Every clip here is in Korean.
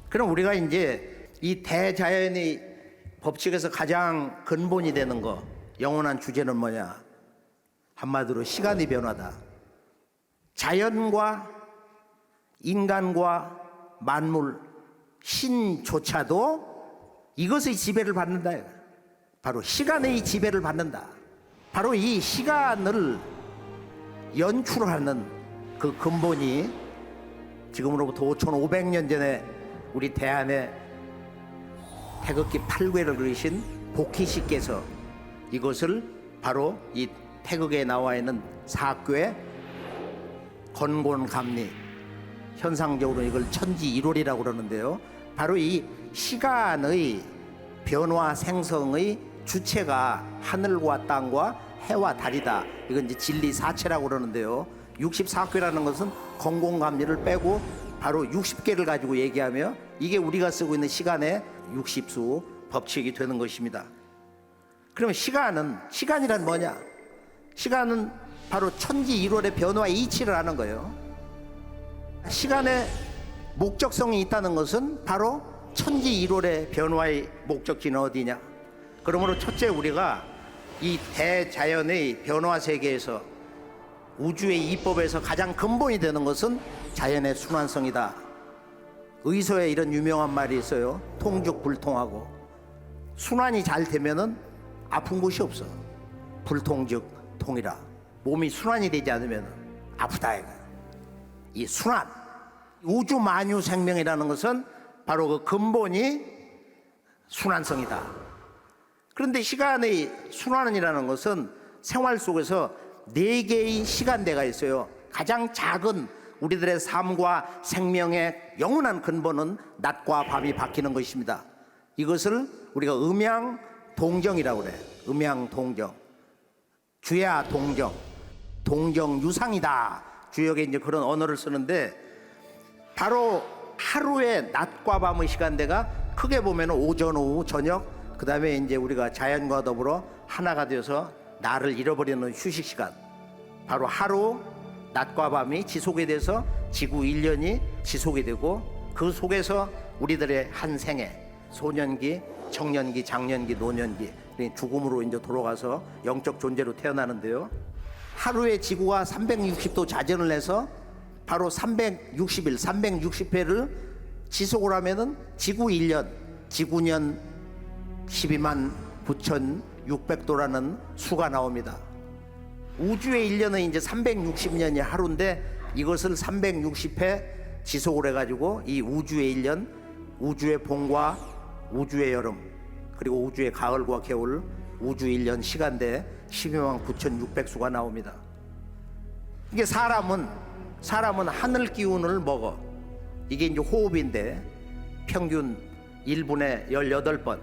그럼 우리가 이제 이 대자연의 법칙에서 가장 근본이 되는 거, 영원한 주제는 뭐냐? 한마디로 시간의 변화다. 자연과 인간과 만물, 신조차도 이것의 지배를 받는다. 바로 시간의 지배를 받는다. 바로 이 시간을 연출하는 그 근본이 지금으로부터 5,500년 전에 우리 대한에 태극기 8궤를 그리신 복희씨께서 이것을 바로 이 태극에 나와 있는 사궤 건곤감리, 현상적으로 이걸 천지일월이라고 그러는데요, 바로 이 시간의 변화 생성의 주체가 하늘과 땅과 해와 달이다. 이건 이제 진리사체라고 그러는데요, 64궤라는 것은 건곤감리를 빼고 바로 60개를 가지고 얘기하며 이게 우리가 쓰고 있는 시간의 60수 법칙이 되는 것입니다. 그러면 시간이란 뭐냐? 시간은 바로 천지일월의 변화의 이치를 하는 거예요. 시간의 목적성이 있다는 것은 바로 천지일월의 변화의 목적지는 어디냐? 그러므로 첫째, 우리가 이 대자연의 변화 세계에서 우주의 이법에서 가장 근본이 되는 것은 자연의 순환성이다. 의서에 이런 유명한 말이 있어요. 통즉불통하고. 순환이 잘 되면은 아픈 곳이 없어. 불통즉 통이라. 몸이 순환이 되지 않으면 아프다. 이 순환, 우주 만유 생명이라는 것은 바로 그 근본이 순환성이다. 그런데 시간의 순환이라는 것은 생활 속에서 4개의 시간대가 있어요. 가장 작은 우리들의 삶과 생명의 영원한 근본은 낮과 밤이 바뀌는 것입니다. 이것을 우리가 음양동정이라고 그래요. 음양동정, 주야동정, 동정유상이다. 주역에 이제 그런 언어를 쓰는데, 바로 하루의 낮과 밤의 시간대가 크게 보면 오전, 오후, 저녁, 그 다음에 이제 우리가 자연과 더불어 하나가 되어서 나를 잃어버리는 휴식 시간, 바로 하루 낮과 밤이 지속이 돼서 지구 1년이 지속이 되고, 그 속에서 우리들의 한 생애, 소년기, 청년기, 장년기, 노년기, 죽음으로 이제 돌아가서 영적 존재로 태어나는데요, 하루에 지구가 360도 자전을 해서 바로 360일, 360회를 지속을 하면은 지구 1년, 지구년 12만 9,600도라는 수가 나옵니다. 우주의 1년은 이제 360년이 하루인데, 이것을 360회 지속을 해가지고 이 우주의 1년, 우주의 봄과 우주의 여름, 그리고 우주의 가을과 겨울, 우주 1년 시간대 12만 9,600수가 나옵니다. 이게 사람은 하늘 기운을 먹어. 이게 이제 호흡인데 평균 1분에 18번.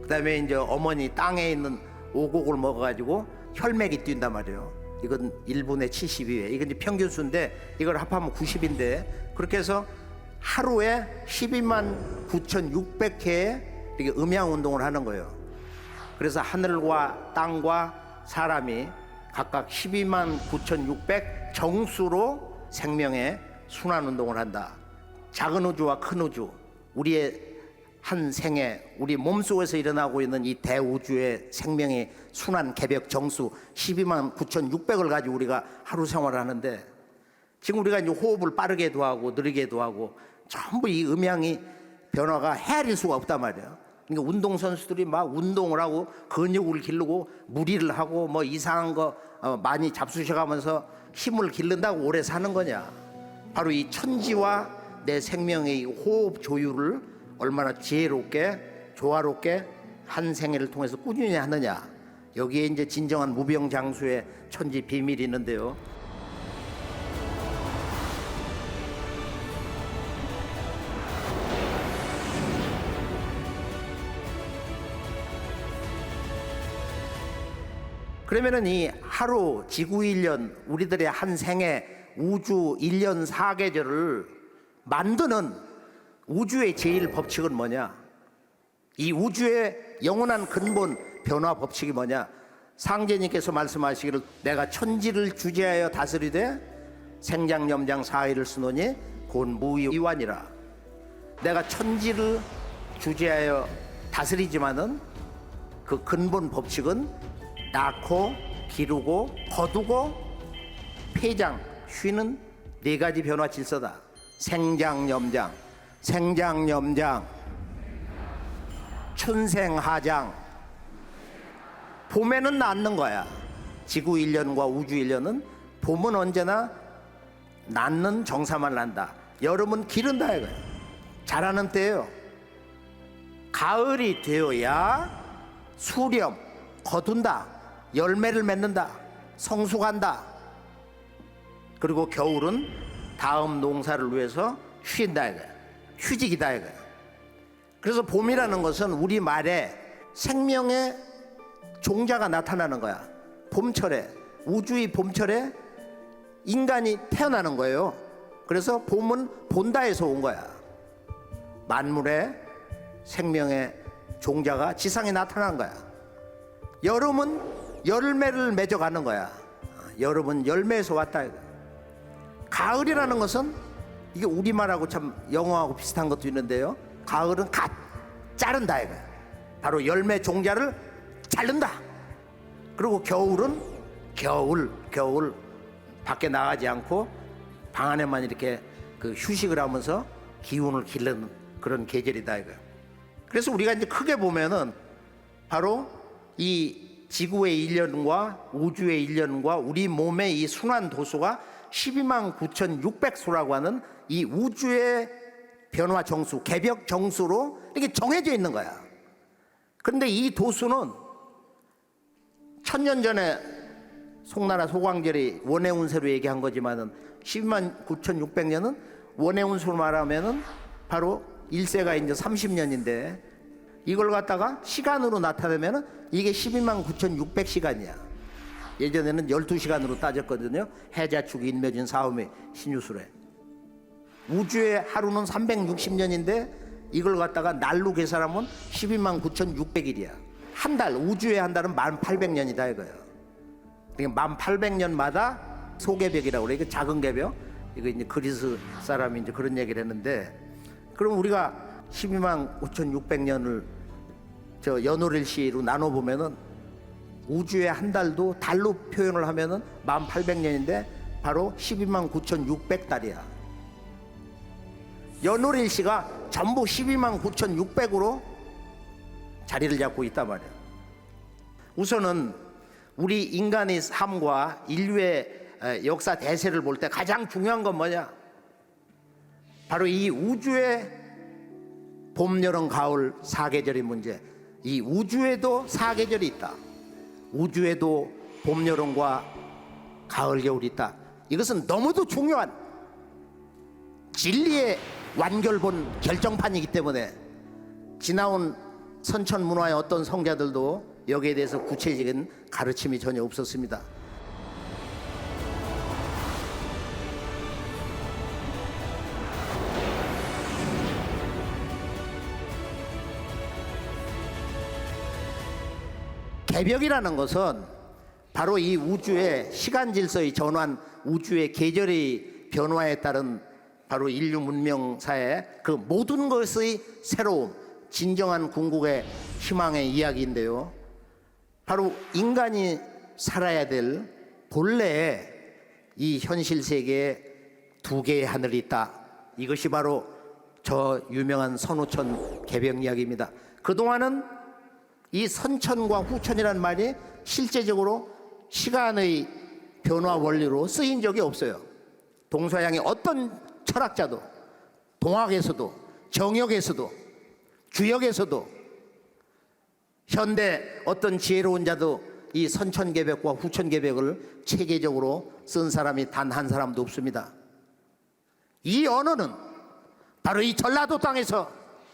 그 다음에 이제 어머니 땅에 있는 오곡을 먹어가지고 혈맥이 뛴단 말이에요. 이건 1분에 72회. 이건 이제 평균수인데 이걸 합하면 90인데, 그렇게 해서 하루에 12만 9,600회의 이렇게 음양운동을 하는 거예요. 그래서 하늘과 땅과 사람이 각각 12만 9,600 정수로 생명의 순환운동을 한다. 작은 우주와 큰 우주, 우리의 한 생에 우리 몸속에서 일어나고 있는 이 대우주의 생명의 순환 개벽 정수 12만 9,600을 가지고 우리가 하루 생활을 하는데, 지금 우리가 이제 호흡을 빠르게도 하고 느리게도 하고 전부 이 음양이 변화가 헤아릴 수가 없단 말이에요. 그러니까 운동선수들이 막 운동을 하고 근육을 기르고 무리를 하고 뭐 이상한 거 많이 잡수셔가면서 힘을 기른다고 오래 사는 거냐. 바로 이 천지와 내 생명의 호흡 조율을 얼마나 지혜롭게 조화롭게 한 생애를 통해서 꾸준히 하느냐. 여기에 이제 진정한 무병장수의 천지 비밀이 있는데요. 그러면은 이 하루 지구 1년 우리들의 한 생애 우주 1년 4계절을 만드는 우주의 제일 법칙은 뭐냐? 이 우주의 영원한 근본 변화 법칙이 뭐냐? 상제님께서 말씀하시기를 내가 천지를 주재하여 다스리되 생장염장 사의를 쓰노니 곧 무이완이라. 내가 천지를 주재하여 다스리지만은 그 근본 법칙은 낳고 기르고 거두고 폐장 쉬는 네 가지 변화 질서다. 생장염장, 생장염장, 춘생하장. 봄에는 낳는 거야. 지구 1년과 우주 1년은 봄은 언제나 낳는 정사만 난다. 여름은 기른다 이거야. 자라는 때예요. 가을이 되어야 수렴, 거둔다, 열매를 맺는다, 성숙한다. 그리고 겨울은 다음 농사를 위해서 쉰다 이거야. 휴직이다 이거야. 그래서 봄이라는 것은 우리 말에 생명의 종자가 나타나는 거야. 봄철에, 우주의 봄철에 인간이 태어나는 거예요. 그래서 봄은 본다에서 온 거야. 만물의 생명의 종자가 지상에 나타난 거야. 여름은 열매를 맺어가는 거야. 여름은 열매에서 왔다 이거야. 가을이라는 것은 이게 우리말하고 참 영어하고 비슷한 것도 있는데요. 가을은 갓 자른다 이거야. 바로 열매 종자를 자른다. 그리고 겨울은 겨울 밖에 나가지 않고 방 안에만 이렇게 그 휴식을 하면서 기운을 기르는 그런 계절이다 이거야. 그래서 우리가 이제 크게 보면은 바로 이 지구의 1년과 우주의 1년과 우리 몸의 이 순환 도수가 12만 9,600수라고 하는 이 우주의 변화 정수, 개벽 정수로 이렇게 정해져 있는 거야. 그런데 이 도수는 1000년 전에 송나라 소광절이 원의 운세로 얘기한 거지만은 12만 9,600년은 원의 운세로 말하면은 바로 1세가 이제 30년인데 이걸 갖다가 시간으로 나타내면은 이게 12만 9,600시간이야. 예전에는 12시간으로 따졌거든요. 해자축 인묘진 사음의 신유술에. 우주의 하루는 360년인데 이걸 갖다가 날로 계산하면 12만 9,600일이야. 한 달, 우주의 한 달은 1800년이다 이거예요. 그러니까 1800년마다 소개벽이라고 그래. 이거 작은 개벽. 이거 이제 그리스 사람이 이제 그런 얘기를 했는데, 그럼 우리가 12만 9,600년을 저 연월일시로 나눠 보면은 우주의 한 달도 달로 표현을 하면은 1800년인데 바로 12만 9,600달이야. 연월일시가 전부 12만 9,600으로 자리를 잡고 있단 말이야. 우선은 우리 인간의 삶과 인류의 역사 대세를 볼 때 가장 중요한 건 뭐냐? 바로 이 우주의 봄, 여름, 가을 4계절의 문제. 이 우주에도 4계절이 있다. 우주에도 봄, 여름과 가을, 겨울이 있다. 이것은 너무도 중요한 진리의 완결본 결정판이기 때문에 지나온 선천 문화의 어떤 성자들도 여기에 대해서 구체적인 가르침이 전혀 없었습니다. 개벽이라는 것은 바로 이 우주의 시간 질서의 전환, 우주의 계절의 변화에 따른 바로 인류 문명사의 그 모든 것의 새로움, 진정한 궁극의 희망의 이야기인데요. 바로 인간이 살아야 될 본래의 이 현실 세계에 두 개의 하늘이 있다. 이것이 바로 저 유명한 선우천 개벽 이야기입니다. 그동안은 이 선천과 후천이라는 말이 실제적으로 시간의 변화 원리로 쓰인 적이 없어요. 동서양의 어떤 철학자도, 동학에서도, 정역에서도, 주역에서도, 현대 어떤 지혜로운 자도 이 선천개벽과 후천개벽을 체계적으로 쓴 사람이 단 한 사람도 없습니다. 이 언어는 바로 이 전라도 땅에서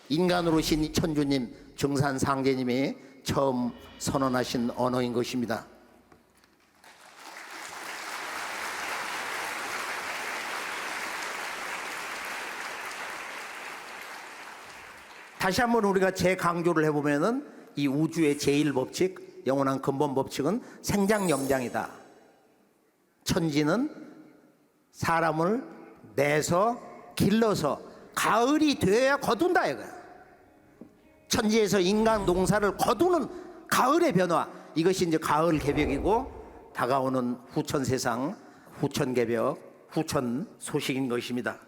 인간으로 신 천주님, 정산상제님이 처음 선언하신 언어인 것입니다. 다시 한번 우리가 재강조를 해보면은 이 우주의 제1법칙, 영원한 근본 법칙은 생장염장이다. 천지는 사람을 내서 길러서 가을이 되어야 거둔다 이거야. 천지에서 인간 농사를 거두는 가을의 변화, 이것이 이제 가을 개벽이고 다가오는 후천 세상, 후천 개벽, 후천 소식인 것입니다.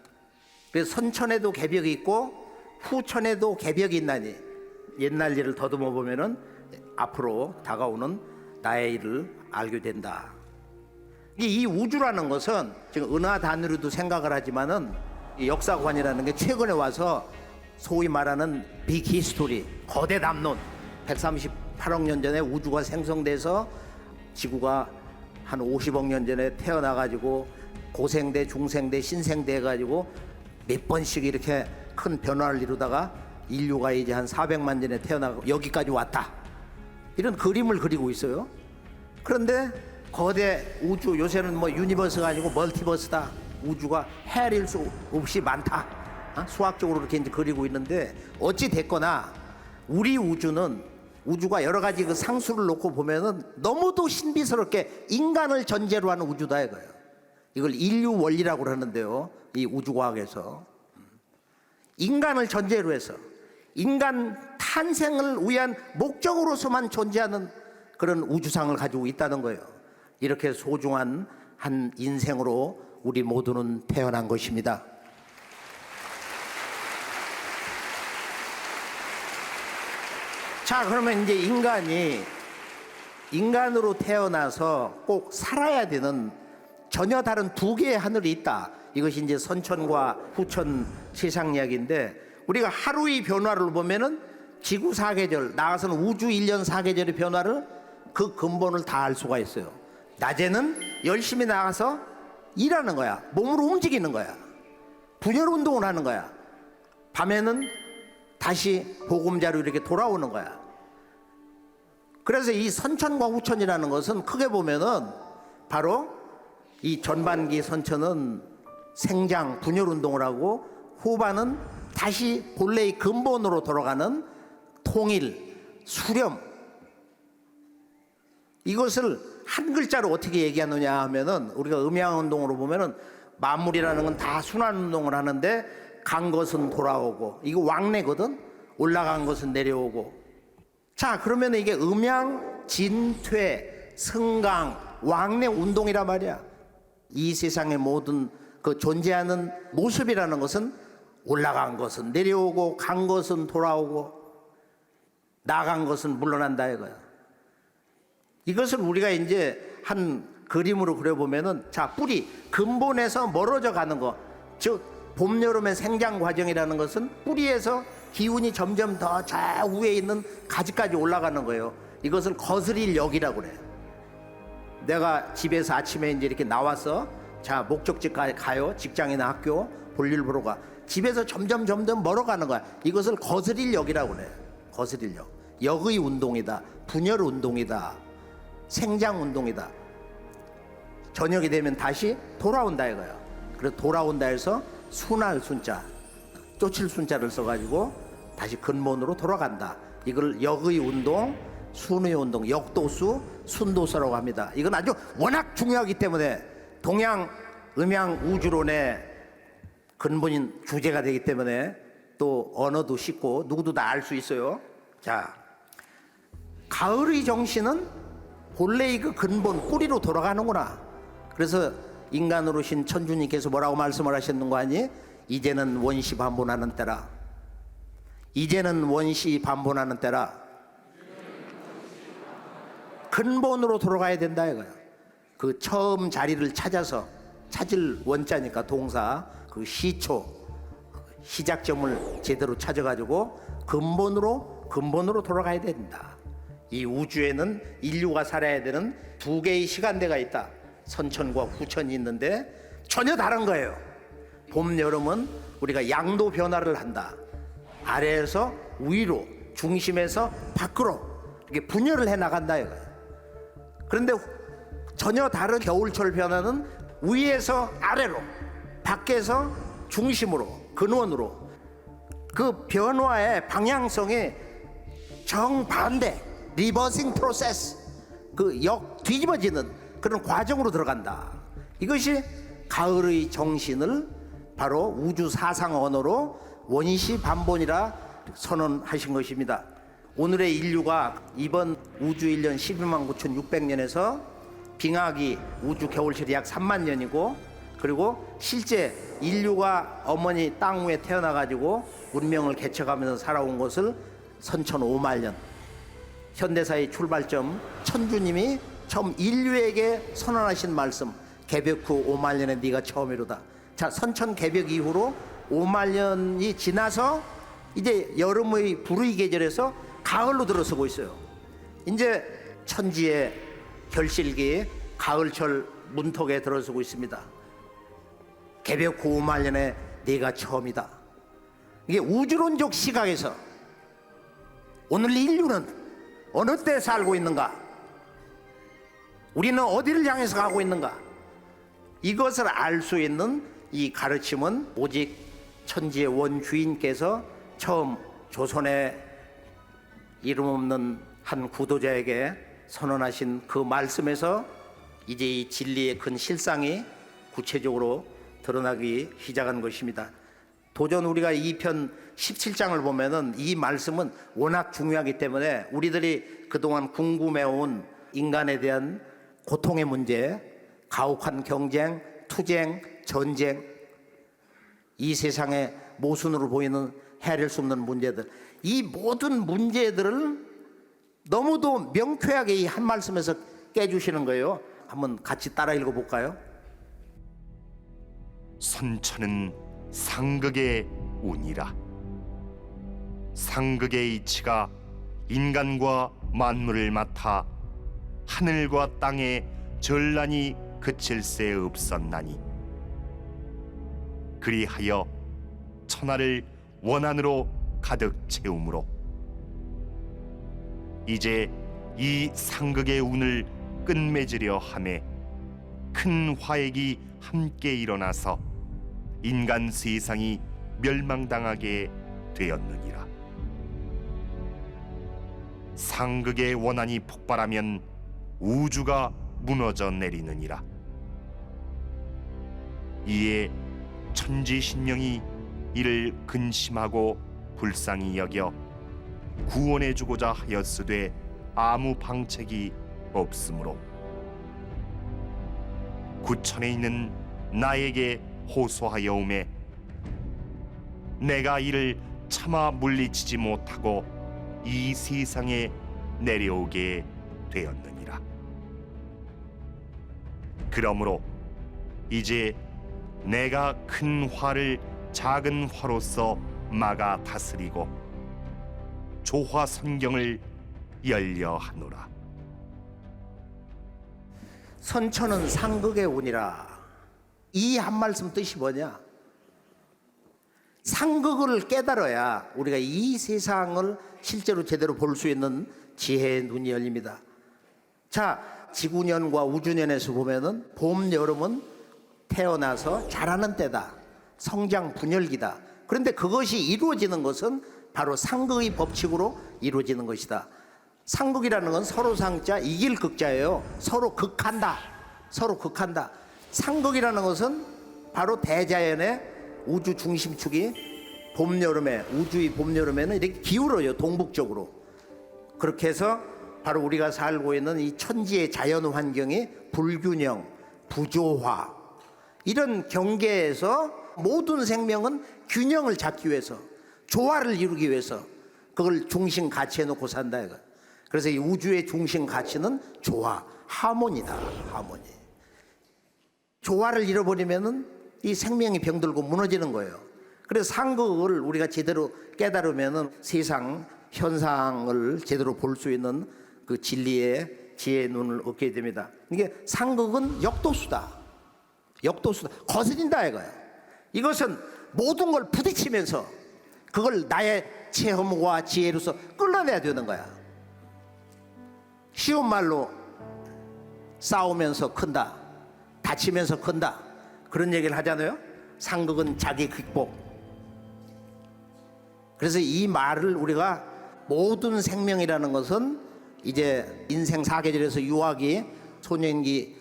그래서 선천에도 개벽이 있고 후천에도 개벽이 있나니 옛날 일을 더듬어 보면은 앞으로 다가오는 나의 일을 알게 된다. 이 우주라는 것은 지금 은하 단위로도 생각을 하지만은 이 역사관이라는 게 최근에 와서 소위 말하는 빅히스토리, 거대 담론, 138억 년 전에 우주가 생성돼서 지구가 한 50억 년 전에 태어나가지고 고생대, 중생대, 신생대 해가지고 몇 번씩 이렇게 큰 변화를 이루다가 인류가 이제 한 400만 년에 태어나고 여기까지 왔다, 이런 그림을 그리고 있어요. 그런데 거대 우주, 요새는 뭐 유니버스가 아니고 멀티버스다, 우주가 헤아릴 수 없이 많다, 수학적으로 이렇게 이제 그리고 있는데, 어찌 됐거나 우리 우주는, 우주가 여러 가지 그 상수를 놓고 보면은 너무도 신비스럽게 인간을 전제로 하는 우주다 이거예요. 이걸 인류 원리라고 하는데요, 이 우주과학에서 인간을 전제로 해서 인간 탄생을 위한 목적으로서만 존재하는 그런 우주상을 가지고 있다는 거예요. 이렇게 소중한 한 인생으로 우리 모두는 태어난 것입니다. 자, 그러면 이제 인간이 인간으로 태어나서 꼭 살아야 되는 전혀 다른 두 개의 하늘이 있다. 이것이 이제 선천과 후천 세상 이야기인데, 우리가 하루의 변화를 보면은 지구 사계절, 나아가서는 우주 1년 사계절의 변화를 그 근본을 다 알 수가 있어요. 낮에는 열심히 나가서 일하는 거야. 몸으로 움직이는 거야. 분열 운동을 하는 거야. 밤에는 다시 보금자로 이렇게 돌아오는 거야. 그래서 이 선천과 후천이라는 것은 크게 보면은 바로 이 전반기 선천은 생장, 분열 운동을 하고, 후반은 다시 본래의 근본으로 돌아가는 통일, 수렴. 이것을 한 글자로 어떻게 얘기하느냐 하면은, 우리가 음양 운동으로 보면은 만물이라는 건 다 순환 운동을 하는데, 간 것은 돌아오고, 이거 왕래거든. 올라간 것은 내려오고. 자, 그러면 이게 음양, 진퇴, 승강, 왕래 운동이란 말이야. 이 세상의 모든 그 존재하는 모습이라는 것은 올라간 것은 내려오고, 간 것은 돌아오고, 나간 것은 물러난다 이거야. 이것을 우리가 이제 한 그림으로 그려보면은, 자, 뿌리, 근본에서 멀어져 가는 거, 즉 봄, 여름의 생장 과정이라는 것은 뿌리에서 기운이 점점 더 저 위에 있는 가지까지 올라가는 거예요. 이것을 거스릴 역이라고 그래. 내가 집에서 아침에 이제 이렇게 나와서, 자, 목적지 가요. 직장이나 학교 볼일 보러 가. 집에서 점점 멀어가는 거야. 이것을 거스릴 역이라고 그래. 거스릴 역. 역의 운동이다. 분열 운동이다. 생장 운동이다. 저녁이 되면 다시 돌아온다 이거야. 그래서 돌아온다 해서 순할 순자, 쫓을 순자를 써가지고 다시 근본으로 돌아간다. 이걸 역의 운동, 순의 운동, 역도수, 순도수라고 합니다. 이건 아주 워낙 중요하기 때문에 동양 음양 우주론의 근본인 주제가 되기 때문에 또 언어도 쉽고 누구도 다 알 수 있어요. 자, 가을의 정신은 본래의 그 근본 뿌리로 돌아가는구나. 그래서 인간으로 신 천주님께서 뭐라고 말씀을 하셨는 거 아니? 이제는 원시 반본하는 때라. 이제는 원시 반본하는 때라. 근본으로 돌아가야 된다 이거야. 그 처음 자리를 찾아서, 찾을 원자니까 동사, 그 시초, 시작점을 제대로 찾아가지고 근본으로 돌아가야 된다. 이 우주에는 인류가 살아야 되는 두 개의 시간대가 있다. 선천과 후천이 있는데 전혀 다른 거예요. 봄, 여름은 우리가 양도 변화를 한다. 아래에서 위로, 중심에서 밖으로 이렇게 분열을 해 나간다 이거예요. 그런데 전혀 다른 겨울철 변화는 위에서 아래로, 밖에서 중심으로, 근원으로, 그 변화의 방향성이 정반대, 리버싱 프로세스, 그 뒤집어지는 그런 과정으로 들어간다. 이것이 가을의 정신을 바로 우주 사상 언어로 원시 반본이라 선언하신 것입니다. 오늘의 인류가 이번 우주 1년 12만 9,600년에서 빙하기 우주 겨울철이 약 3만 년이고, 그리고 실제 인류가 어머니 땅 위에 태어나가지고 문명을 개척하면서 살아온 것을 선천 5만 년, 현대사의 출발점 천주님이 처음 인류에게 선언하신 말씀, 개벽 후 5만 년에 네가 처음이로다. 자, 선천 개벽 이후로 5만 년이 지나서 이제 여름의 불의 계절에서 가을로 들어서고 있어요. 이제 천지의 결실기 가을철 문턱에 들어서고 있습니다. 개벽 후 5만 년에 네가 처음이다. 이게 우주론적 시각에서 오늘 인류는 어느 때 살고 있는가? 우리는 어디를 향해서 가고 있는가? 이것을 알 수 있는 이 가르침은 오직 천지의 원주인께서 처음 조선의 이름 없는 한 구도자에게 선언하신 그 말씀에서 이제 이 진리의 큰 실상이 구체적으로 드러나기 시작한 것입니다. 도전 우리가 2편 17장을 보면은 이 말씀은 워낙 중요하기 때문에 우리들이 그동안 궁금해온 인간에 대한 고통의 문제, 가혹한 경쟁, 투쟁, 전쟁, 이 세상의 모순으로 보이는 헤아릴 수 없는 문제들, 이 모든 문제들을 너무도 명쾌하게 이 한 말씀에서 깨주시는 거예요. 한번 같이 따라 읽어볼까요? 선천은 상극의 운이라. 상극의 이치가 인간과 만물을 맡아 하늘과 땅에 전란이 그칠 새 없었나니, 그리하여 천하를 원한으로 가득 채우므로 이제 이 상극의 운을 끝맺으려 하매 큰 화액이 함께 일어나서 인간 세상이 멸망당하게 되었느니라. 상극의 원한이 폭발하면 우주가 무너져 내리느니라. 이에 천지신령이 이를 근심하고 불쌍히 여겨 구원해 주고자 하였으되 아무 방책이 없으므로 구천에 있는 나에게 호소하여 오매 내가 이를 차마 물리치지 못하고 이 세상에 내려오게 되었느니라. 그러므로 이제 내가 큰 화를 작은 화로서 막아 다스리고 조화 선경을 열려 하노라. 선천은 상극의 운이라. 이 한 말씀 뜻이 뭐냐? 상극을 깨달아야 우리가 이 세상을 실제로 제대로 볼 수 있는 지혜의 눈이 열립니다. 자, 지구년과 우주년에서 보면은 봄, 여름은 태어나서 자라는 때다. 성장 분열기다. 그런데 그것이 이루어지는 것은 바로 상극의 법칙으로 이루어지는 것이다. 상극이라는 건 서로 상자 이길 극자예요. 서로 극한다. 서로 극한다. 상극이라는 것은 바로 대자연의 우주 중심축이 봄, 여름에, 우주의 봄, 여름에는 이렇게 기울어요. 동북쪽으로. 그렇게 해서 바로 우리가 살고 있는 이 천지의 자연 환경이 불균형, 부조화, 이런 경계에서 모든 생명은 균형을 잡기 위해서 조화를 이루기 위해서 그걸 중심 가치에 놓고 산다 이거. 그래서 이 우주의 중심 가치는 조화, 하모니다. 하모니. 조화를 잃어버리면은 이 생명이 병들고 무너지는 거예요. 그래서 상극을 우리가 제대로 깨달으면은 세상 현상을 제대로 볼 수 있는 그 진리의 지혜의 눈을 얻게 됩니다. 이게 상극은 역도수다. 역도수다. 거스린다 이거야. 이것은 모든 걸 부딪히면서 그걸 나의 체험과 지혜로서 끌어내야 되는 거야. 쉬운 말로 싸우면서 큰다, 다치면서 큰다, 그런 얘기를 하잖아요. 상극은 자기 극복. 그래서 이 말을 우리가 모든 생명이라는 것은 이제 인생 사계절에서 유아기, 소년기,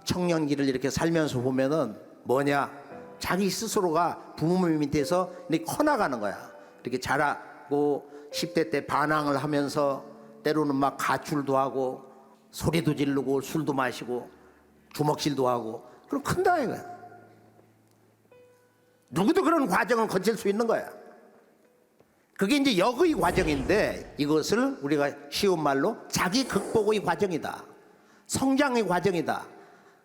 청년기를 이렇게 살면서 보면은 뭐냐, 자기 스스로가 부모님 밑에서 이렇게 커나가는 거야. 이렇게 자라고 10대 때 반항을 하면서 때로는 막 가출도 하고 소리도 지르고 술도 마시고 주먹질도 하고 그럼 큰다 이거야. 누구도 그런 과정을 거칠 수 있는 거야. 그게 이제 역의 과정인데 이것을 우리가 쉬운 말로 자기 극복의 과정이다. 성장의 과정이다.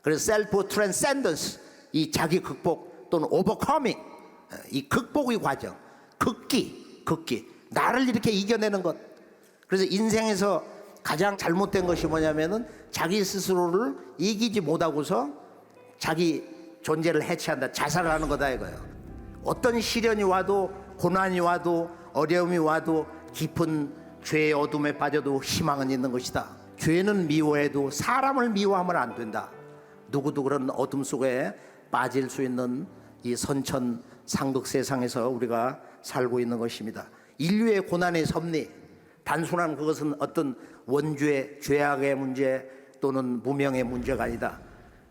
그래서 셀프 트랜센던스, 이 자기 극복 또는 오버커밍, 이 극복의 과정, 극기, 나를 이렇게 이겨내는 것. 그래서 인생에서 가장 잘못된 것이 뭐냐면은 자기 스스로를 이기지 못하고서 자기 존재를 해체한다, 자살을 하는 거다 이거예요. 어떤 시련이 와도, 고난이 와도, 어려움이 와도 깊은 죄의 어둠에 빠져도 희망은 있는 것이다. 죄는 미워해도 사람을 미워하면 안 된다. 누구도 그런 어둠 속에 빠질 수 있는 이 선천 상극 세상에서 우리가 살고 있는 것입니다. 인류의 고난의 섭리, 단순한 그것은 어떤 원죄, 죄악의 문제 또는 무명의 문제가 아니다.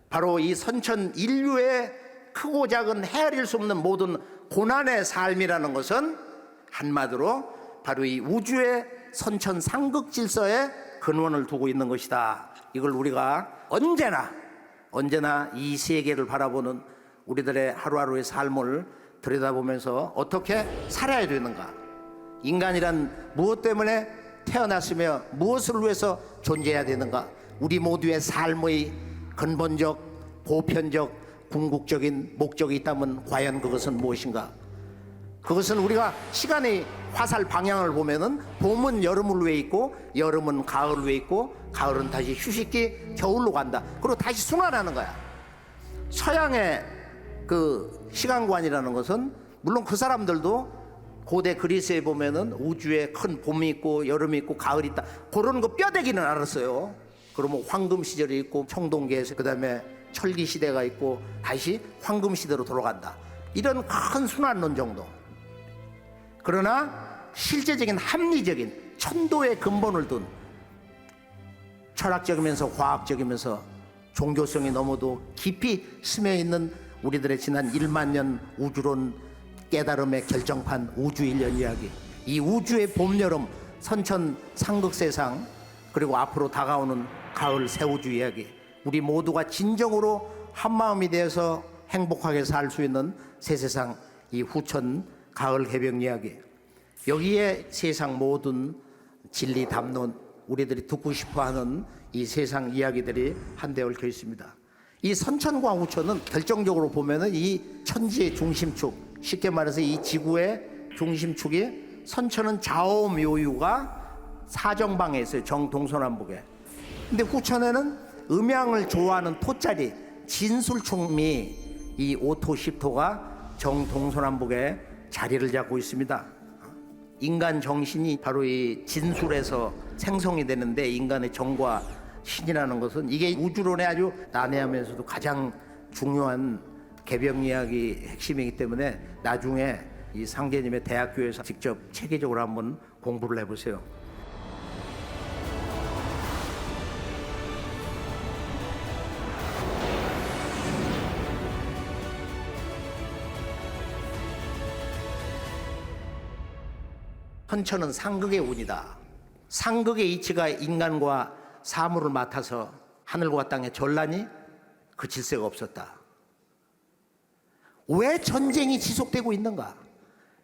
바로 이 선천 인류의 크고 작은 헤아릴 수 없는 모든 고난의 삶이라는 것은 한마디로 바로 이 우주의 선천 상극 질서에 근원을 두고 있는 것이다. 이걸 우리가 언제나 이 세계를 바라보는 우리들의 하루하루의 삶을 들여다보면서 어떻게 살아야 되는가, 인간이란 무엇 때문에 태어났으며 무엇을 위해서 존재해야 되는가, 우리 모두의 삶의 근본적, 보편적, 궁극적인 목적이 있다면 과연 그것은 무엇인가? 그것은 우리가 시간의 화살 방향을 보면은 봄은 여름을 위해 있고 여름은 가을을 위해 있고 가을은 다시 휴식기 겨울로 간다. 그리고 다시 순환하는 거야. 서양의 그 시간관이라는 것은 물론 그 사람들도 고대 그리스에 보면은 우주에 큰 봄이 있고 여름이 있고 가을이 있다, 그런 거 뼈대기는 알았어요. 그러면 황금 시절이 있고 청동기에서 그다음에 철기 시대가 있고 다시 황금 시대로 돌아간다, 이런 큰 순환론 정도. 그러나 실제적인 합리적인 천도의 근본을 둔 철학적이면서 과학적이면서 종교성이 너무도 깊이 스며 있는 우리들의 지난 1만 년 우주론 깨달음의 결정판 우주 일련 이야기, 이 우주의 봄, 여름, 선천 상극 세상, 그리고 앞으로 다가오는 가을 새우주 이야기, 우리 모두가 진정으로 한마음이 되어서 행복하게 살 수 있는 새 세상, 이 후천 가을 개병 이야기, 여기에 세상 모든 진리 담론, 우리들이 듣고 싶어하는 이 세상 이야기들이 한데 얽혀 있습니다. 이 선천과 후천은 결정적으로 보면은 이 천지의 중심축, 쉽게 말해서 이 지구의 중심축이, 선천은 좌우묘유가 사정방에 있어요. 정동서남북에. 근데 후천에는 음양을 좋아하는 토자리 진술충미, 이 5토 10토가 정동서남북에 자리를 잡고 있습니다. 인간 정신이 바로 이 진술에서 생성이 되는데, 인간의 정과 신이라는 것은 이게 우주론의 아주 난해하면서도 가장 중요한 개병 이야기 핵심이기 때문에 나중에 이 상제님의 대학교에서 직접 체계적으로 한번 공부를 해보세요. 선천은 상극의 운이다. 상극의 이치가 인간과 사물을 맡아서 하늘과 땅의 전란이 그칠 새가 없었다. 왜 전쟁이 지속되고 있는가?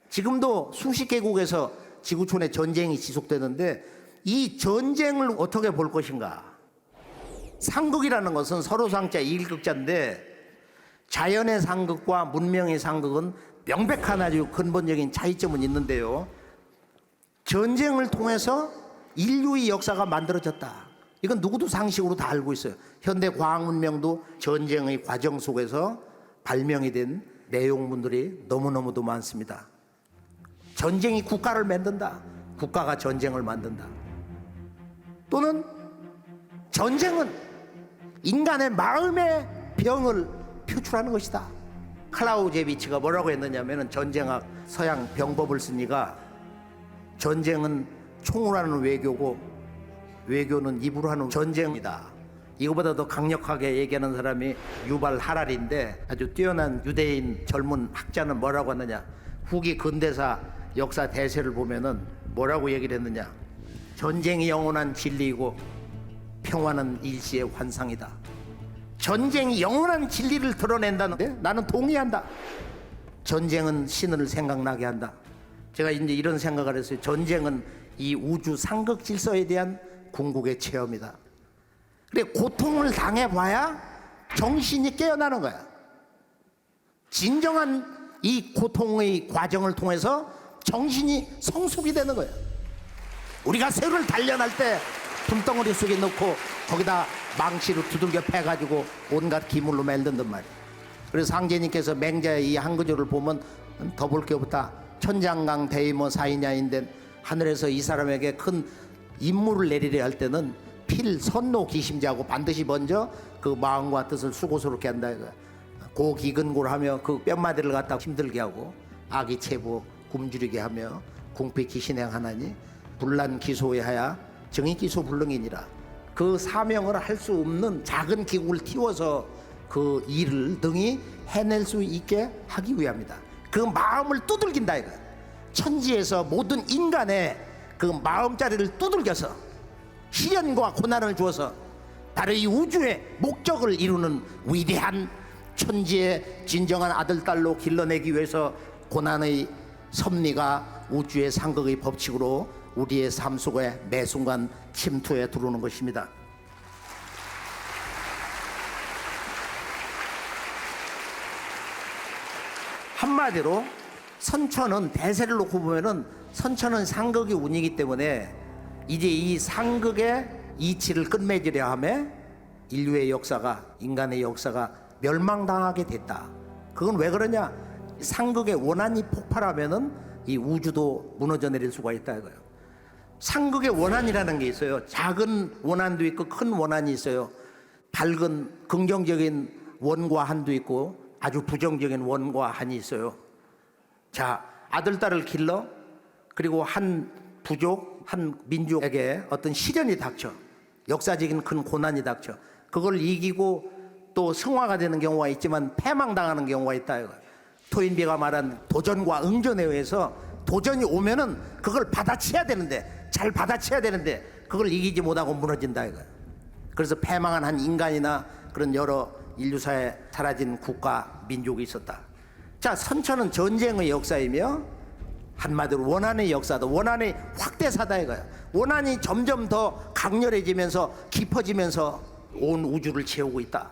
지금도 수십 개국에서 지구촌에 전쟁이 지속되는데 이 전쟁을 어떻게 볼 것인가? 상극이라는 것은 서로 상자 이일극자인데 자연의 상극과 문명의 상극은 명백한 아주 근본적인 차이점은 있는데요. 전쟁을 통해서 인류의 역사가 만들어졌다. 이건 누구도 상식으로 다 알고 있어요. 현대 과학 문명도 전쟁의 과정 속에서 발명이 된 내용물들이 너무너무도 많습니다. 전쟁이 국가를 만든다. 국가가 전쟁을 만든다. 또는 전쟁은 인간의 마음의 병을 표출하는 것이다. 클라우제비치가 뭐라고 했느냐면 전쟁학 서양 병법을 쓰니까 전쟁은 총으로 하는 외교고 외교는 입으로 하는 전쟁이다. 이거보다 더 강력하게 얘기하는 사람이 유발 하랄인데 아주 뛰어난 유대인 젊은 학자는 뭐라고 하느냐. 후기 근대사 역사 대세를 보면은 뭐라고 얘기를 했느냐. 전쟁이 영원한 진리이고 평화는 일시의 환상이다. 전쟁이 영원한 진리를 드러낸다는데 나는 동의한다. 전쟁은 신을 생각나게 한다. 제가 이제 이런 생각을 했어요. 전쟁은 이 우주 상극 질서에 대한 궁극의 체험이다. 그래 고통을 당해봐야 정신이 깨어나는 거야. 진정한 이 고통의 과정을 통해서 정신이 성숙이 되는 거야. 우리가 새우를 단련할 때 분덩어리 속에 넣고 거기다 망치로 두들겨 패가지고 온갖 기물로 만든단 말이야. 그래서 상제님께서 맹자의 이 한 구절을 보면 더 볼 게 없다. 천장강 대이모 사이냐인데 하늘에서 이 사람에게 큰 임무를 내리려 할 때는 필 선노 기심자고 반드시 먼저 그 마음과 뜻을 수고스럽게 한다 이거야. 고기근골하며 그 뼘마디를 갖다 힘들게 하고 아기 체부 굶주리게 하며 궁핍히 신행하나니 불란기소에 하야 정의기소 불능이니라. 그 사명을 할 수 없는 작은 기구를 띄워서 그 일을 능히 해낼 수 있게 하기 위함이다. 그 마음을 두들긴다 이거야. 천지에서 모든 인간의 그 마음자리를 두들겨서 시련과 고난을 주어서 바로 이 우주의 목적을 이루는 위대한 천지의 진정한 아들 딸로 길러내기 위해서 고난의 섭리가 우주의 상극의 법칙으로 우리의 삶 속에 매 순간 침투해 들어오는 것입니다. 한마디로 선천은 대세를 놓고 보면은 선천은 상극의 운이기 때문에 이제 이 상극의 이치를 끝맺으려 하며 인류의 역사가 인간의 역사가 멸망당하게 됐다. 그건 왜 그러냐? 상극의 원한이 폭발하면은 이 우주도 무너져 내릴 수가 있다 이거예요. 상극의 원한이라는 게 있어요. 작은 원한도 있고 큰 원한이 있어요. 밝은 긍정적인 원과 한도 있고 아주 부정적인 원과 한이 있어요. 자, 아들 딸을 길러 그리고 한 부족 한 민족에게 어떤 시련이 닥쳐 역사적인 큰 고난이 닥쳐 그걸 이기고 또 승화가 되는 경우가 있지만 패망당하는 경우가 있다 이거예요. 토인비가 말한 도전과 응전에 의해서 도전이 오면은 그걸 받아쳐야 되는데 잘 받아쳐야 되는데 그걸 이기지 못하고 무너진다 이거예요. 그래서 패망한 한 인간이나 그런 여러 인류사에 사라진 국가 민족이 있었다. 자, 선천은 전쟁의 역사이며 한마디로 원한의 역사다. 원한의 확대사다 이거야. 원한이 점점 더 강렬해지면서 깊어지면서 온 우주를 채우고 있다.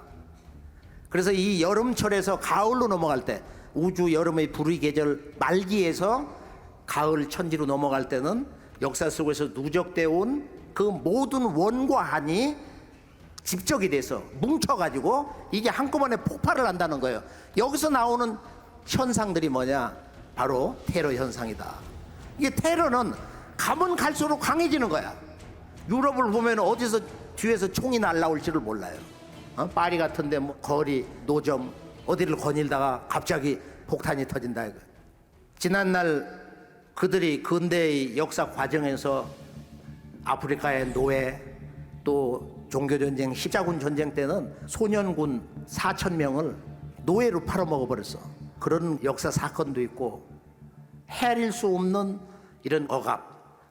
그래서 이 여름철에서 가을로 넘어갈 때 우주 여름의 불의 계절 말기에서 가을 천지로 넘어갈 때는 역사 속에서 누적되어 온 그 모든 원과 한이 집적이 돼서 뭉쳐가지고 이게 한꺼번에 폭발을 한다는 거예요. 여기서 나오는 현상들이 뭐냐? 바로 테러 현상이다. 이게 테러는 가면 갈수록 강해지는 거야. 유럽을 보면 어디서 뒤에서 총이 날라올지를 몰라요. 파리 같은데 뭐 거리, 노점 어디를 거닐다가 갑자기 폭탄이 터진다 이거. 지난날 그들이 근대의 역사 과정에서 아프리카의 노예 또 종교전쟁 십자군 전쟁 때는 소년군 4,000명을 노예로 팔아먹어버렸어. 그런 역사 사건도 있고 헤아릴 수 없는 이런 억압.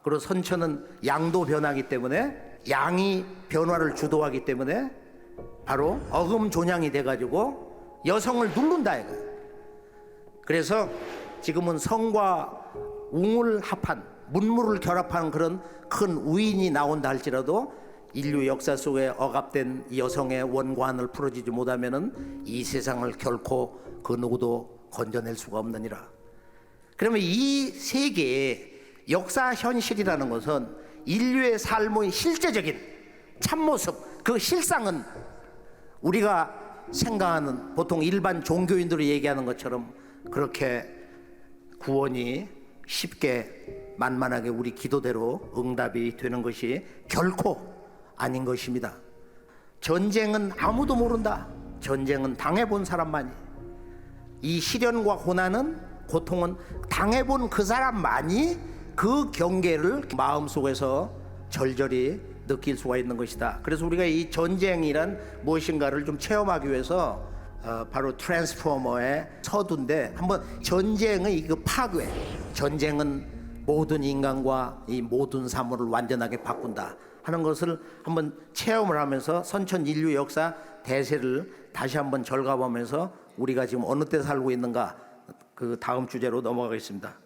그리고 선천은 양도 변하기 때문에 양이 변화를 주도하기 때문에 바로 어금존양이 돼가지고 여성을 누른다 이거. 그래서 지금은 성과 웅을 합한 문물을 결합한 그런 큰 우인이 나온다 할지라도 인류 역사 속에 억압된 여성의 원관을 풀어주지 못하면은 이 세상을 결코 그 누구도 건져낼 수가 없느니라. 그러면 이 세계의 역사 현실이라는 것은 인류의 삶의 실제적인 참모습, 그 실상은 우리가 생각하는 보통 일반 종교인들이 얘기하는 것처럼 그렇게 구원이 쉽게 만만하게 우리 기도대로 응답이 되는 것이 결코 아닌 것입니다. 전쟁은 아무도 모른다. 전쟁은 당해본 사람만이. 이 시련과 고난은, 고통은 당해본 그 사람만이 그 경계를 마음속에서 절절히 느낄 수가 있는 것이다. 그래서 우리가 이 전쟁이란 무엇인가를 좀 체험하기 위해서 바로 트랜스포머의 서두인데, 한번 전쟁의 그 파괴, 전쟁은 모든 인간과 이 모든 사물을 완전하게 바꾼다 하는 것을 한번 체험을 하면서 선천 인류 역사 대세를 다시 한번 절감하면서 우리가 지금 어느 때 살고 있는가, 그 다음 주제로 넘어가겠습니다.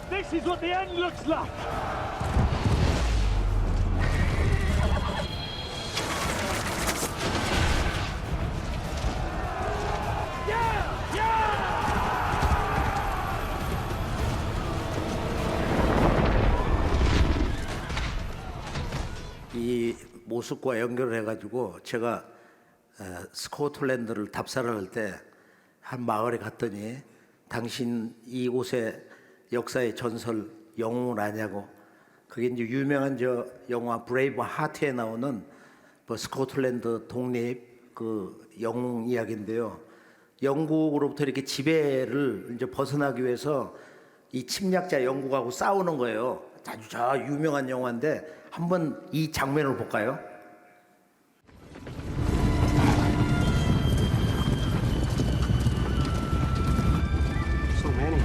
This is what the end looks like! 이 모습과 연결을 해가지고 제가 스코틀랜드를 답사를 할 때 한 마을에 갔더니 당신 이곳의 역사의 전설 영웅을 아냐고. 그게 이제 유명한 저 영화 브레이브 하트에 나오는 뭐 스코틀랜드 독립 그 영웅 이야기인데요. 영국으로부터 이렇게 지배를 이제 벗어나기 위해서 이 침략자 영국하고 싸우는 거예요. 아주 저 유명한 영화인데 한번 이 장면을 볼까요? So many.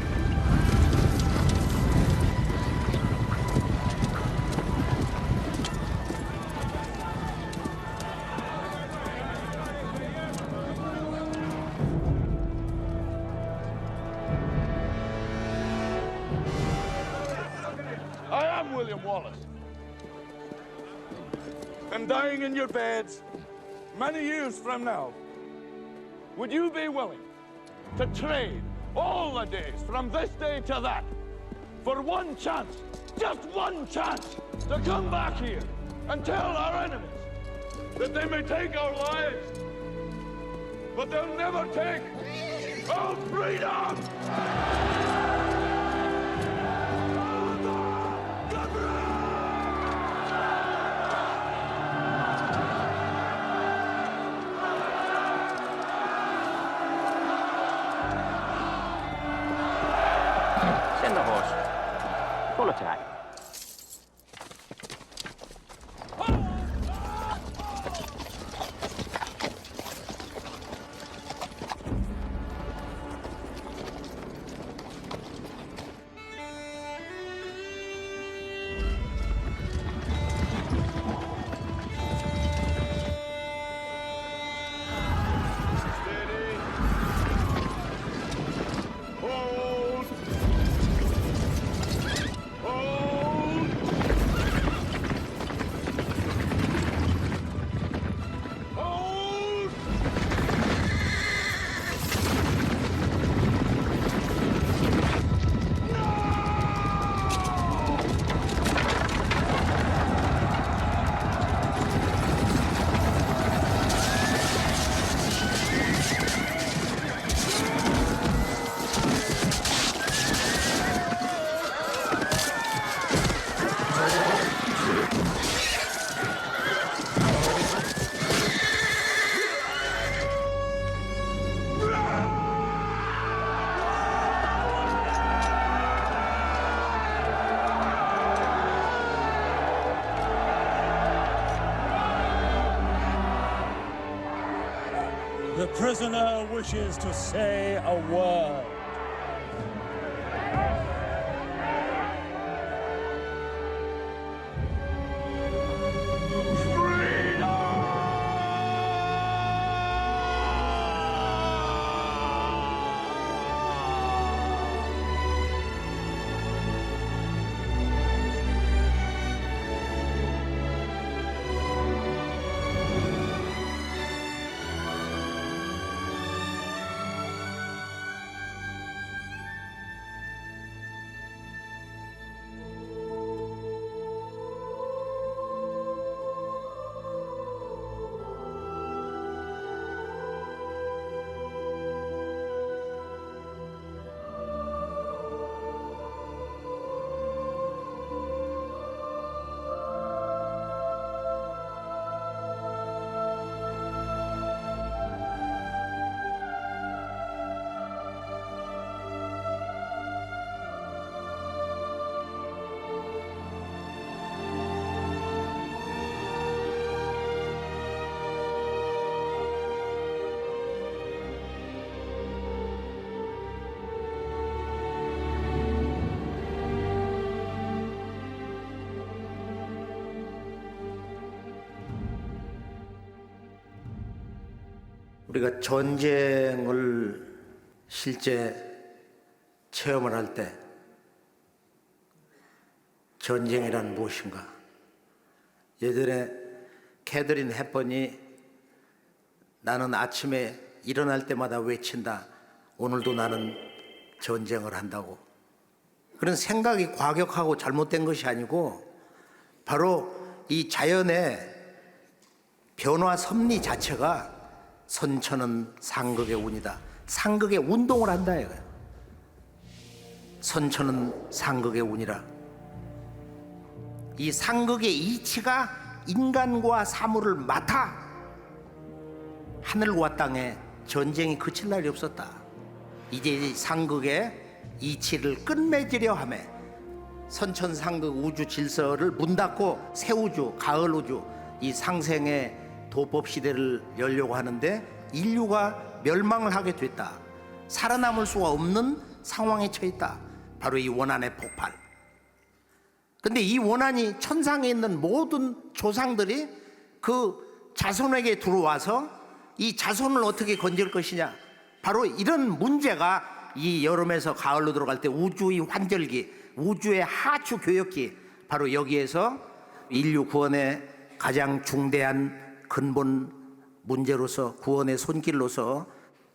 I am William Wallace. And dying in your beds many years from now, would you be willing to trade all the days from this day to that for one chance, just one chance, to come back here and tell our enemies that they may take our lives, but they'll never take our freedom? Send the horse. Full attack. prisoner wishes to say a word. 우리가 전쟁을 실제 체험을 할 때 전쟁이란 무엇인가? 예전에 캐더린 헵번이 나는 아침에 일어날 때마다 외친다. 오늘도 나는 전쟁을 한다고. 그런 생각이 과격하고 잘못된 것이 아니고 바로 이 자연의 변화 섭리 자체가 선천은 상극의 운이다. 상극의 운동을 한다 이거야. 선천은 상극의 운이라. 이 상극의 이치가 인간과 사물을 맡아 하늘과 땅에 전쟁이 그칠 날이 없었다. 이제 이 상극의 이치를 끝맺으려 하매 선천 상극 우주 질서를 문 닫고 새 우주, 가을 우주, 이 상생의 도법 시대를 열려고 하는데 인류가 멸망을 하게 됐다. 살아남을 수가 없는 상황에 처했다. 바로 이 원한의 폭발. 근데 이 원한이 천상에 있는 모든 조상들이 그 자손에게 들어와서 이 자손을 어떻게 건질 것이냐. 바로 이런 문제가 이 여름에서 가을로 들어갈 때 우주의 환절기, 우주의 하추 교역기, 바로 여기에서 인류 구원의 가장 중대한 근본 문제로서 구원의 손길로서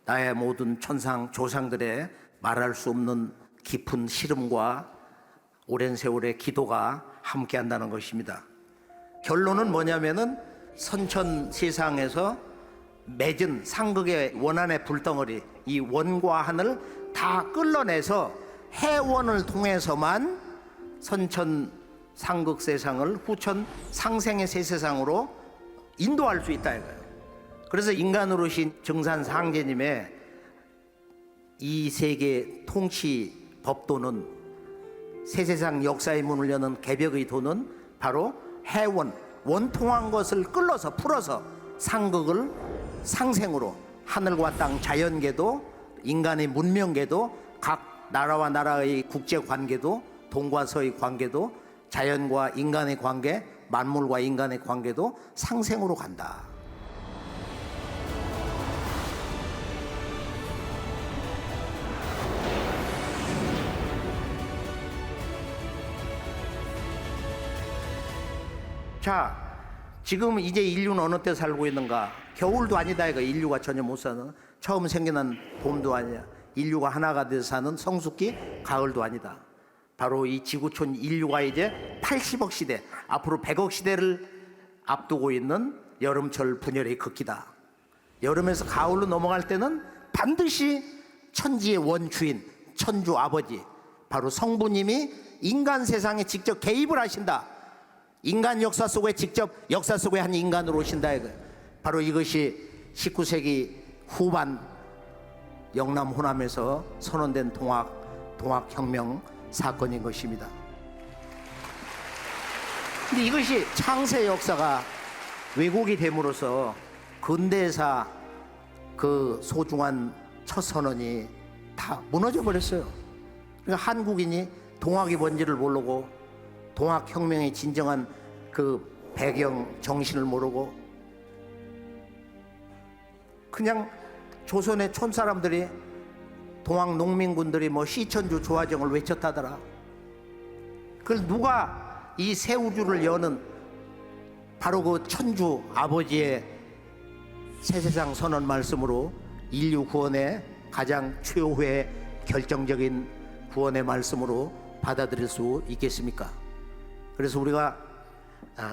나의 모든 천상 조상들의 말할 수 없는 깊은 시름과 오랜 세월의 기도가 함께한다는 것입니다. 결론은 뭐냐면은 선천 세상에서 맺은 상극의 원한의 불덩어리, 이 원과 한을 다 끌어내서 해원을 통해서만 선천 상극 세상을 후천 상생의 새 세상으로 인도할 수 있다 이거예요. 그래서 인간으로 오신 정산 상제님의 이 세계 통치 법도는 새 세상 역사의 문을 여는 개벽의 도는 바로 해원, 원통한 것을 끌어서 풀어서 상극을 상생으로 하늘과 땅 자연계도 인간의 문명계도 각 나라와 나라의 국제관계도 동과 서의 관계도 자연과 인간의 관계, 만물과 인간의 관계도 상생으로 간다. 자, 지금 이제 인류는 어느 때 살고 있는가? 겨울도 아니다 이거. 인류가 전혀 못 사는, 처음 생겨난 봄도 아니야. 인류가 하나가 돼서 사는 성숙기 가을도 아니다. 바로 이 지구촌 인류가 이제 80억 시대, 앞으로 100억 시대를 앞두고 있는 여름철 분열의 극기다. 여름에서 가을로 넘어갈 때는 반드시 천지의 원주인, 천주 아버지, 바로 성부님이 인간 세상에 직접 개입을 하신다. 인간 역사 속에 직접 역사 속에 한 인간으로 오신다. 바로 이것이 19세기 후반 영남 호남에서 선언된 동학혁명 사건인 것입니다. 근데 이것이 창세 역사가 왜곡이 됨으로써 근대사 그 소중한 첫 선언이 다 무너져 버렸어요. 그러니까 한국인이 동학이 뭔지를 모르고 동학혁명의 진정한 그 배경 정신을 모르고 그냥 조선의 촌사람들이 동학 농민군들이 뭐 시천주 조화정을 외쳤다더라. 그걸 누가 이 새 우주를 여는 바로 그 천주 아버지의 새세상 선언 말씀으로 인류 구원의 가장 최후의 결정적인 구원의 말씀으로 받아들일 수 있겠습니까? 그래서 우리가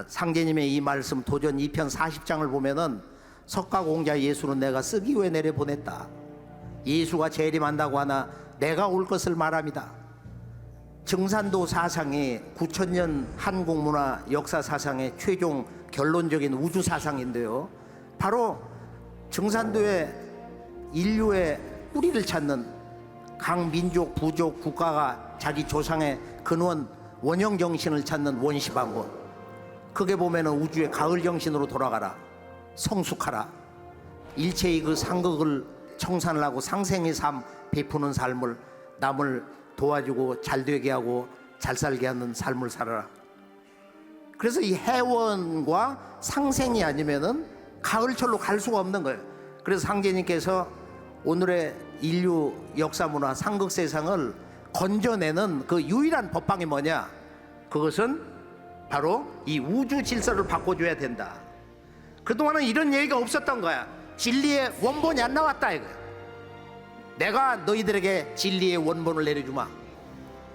상제님의 이 말씀 도전 2편 40장을 보면은 석가공자 예수는 내가 쓰기 위해 내려보냈다. 예수가 재림한다고 하나 내가 올 것을 말합니다. 증산도 사상이 9,000년 한국 문화 역사 사상의 최종 결론적인 우주 사상인데요. 바로 증산도의 인류의 뿌리를 찾는 각 민족, 부족, 국가가 자기 조상의 근원, 원형 정신을 찾는 원시방원. 크게 보면은 우주의 가을 정신으로 돌아가라. 성숙하라. 일체의 그 상극을 청산을 하고 상생의 삶 베푸는 삶을 남을 도와주고 잘되게 하고 잘 살게 하는 삶을 살아라. 그래서 이 해원과 상생이 아니면은 가을철로 갈 수가 없는 거예요. 그래서 상제님께서 오늘의 인류 역사 문화 상극 세상을 건져내는 그 유일한 법방이 뭐냐? 그것은 바로 이 우주 질서를 바꿔줘야 된다. 그동안은 이런 얘기가 없었던 거야. 진리의 원본이 안 나왔다 이거야. 내가 너희들에게 진리의 원본을 내려주마.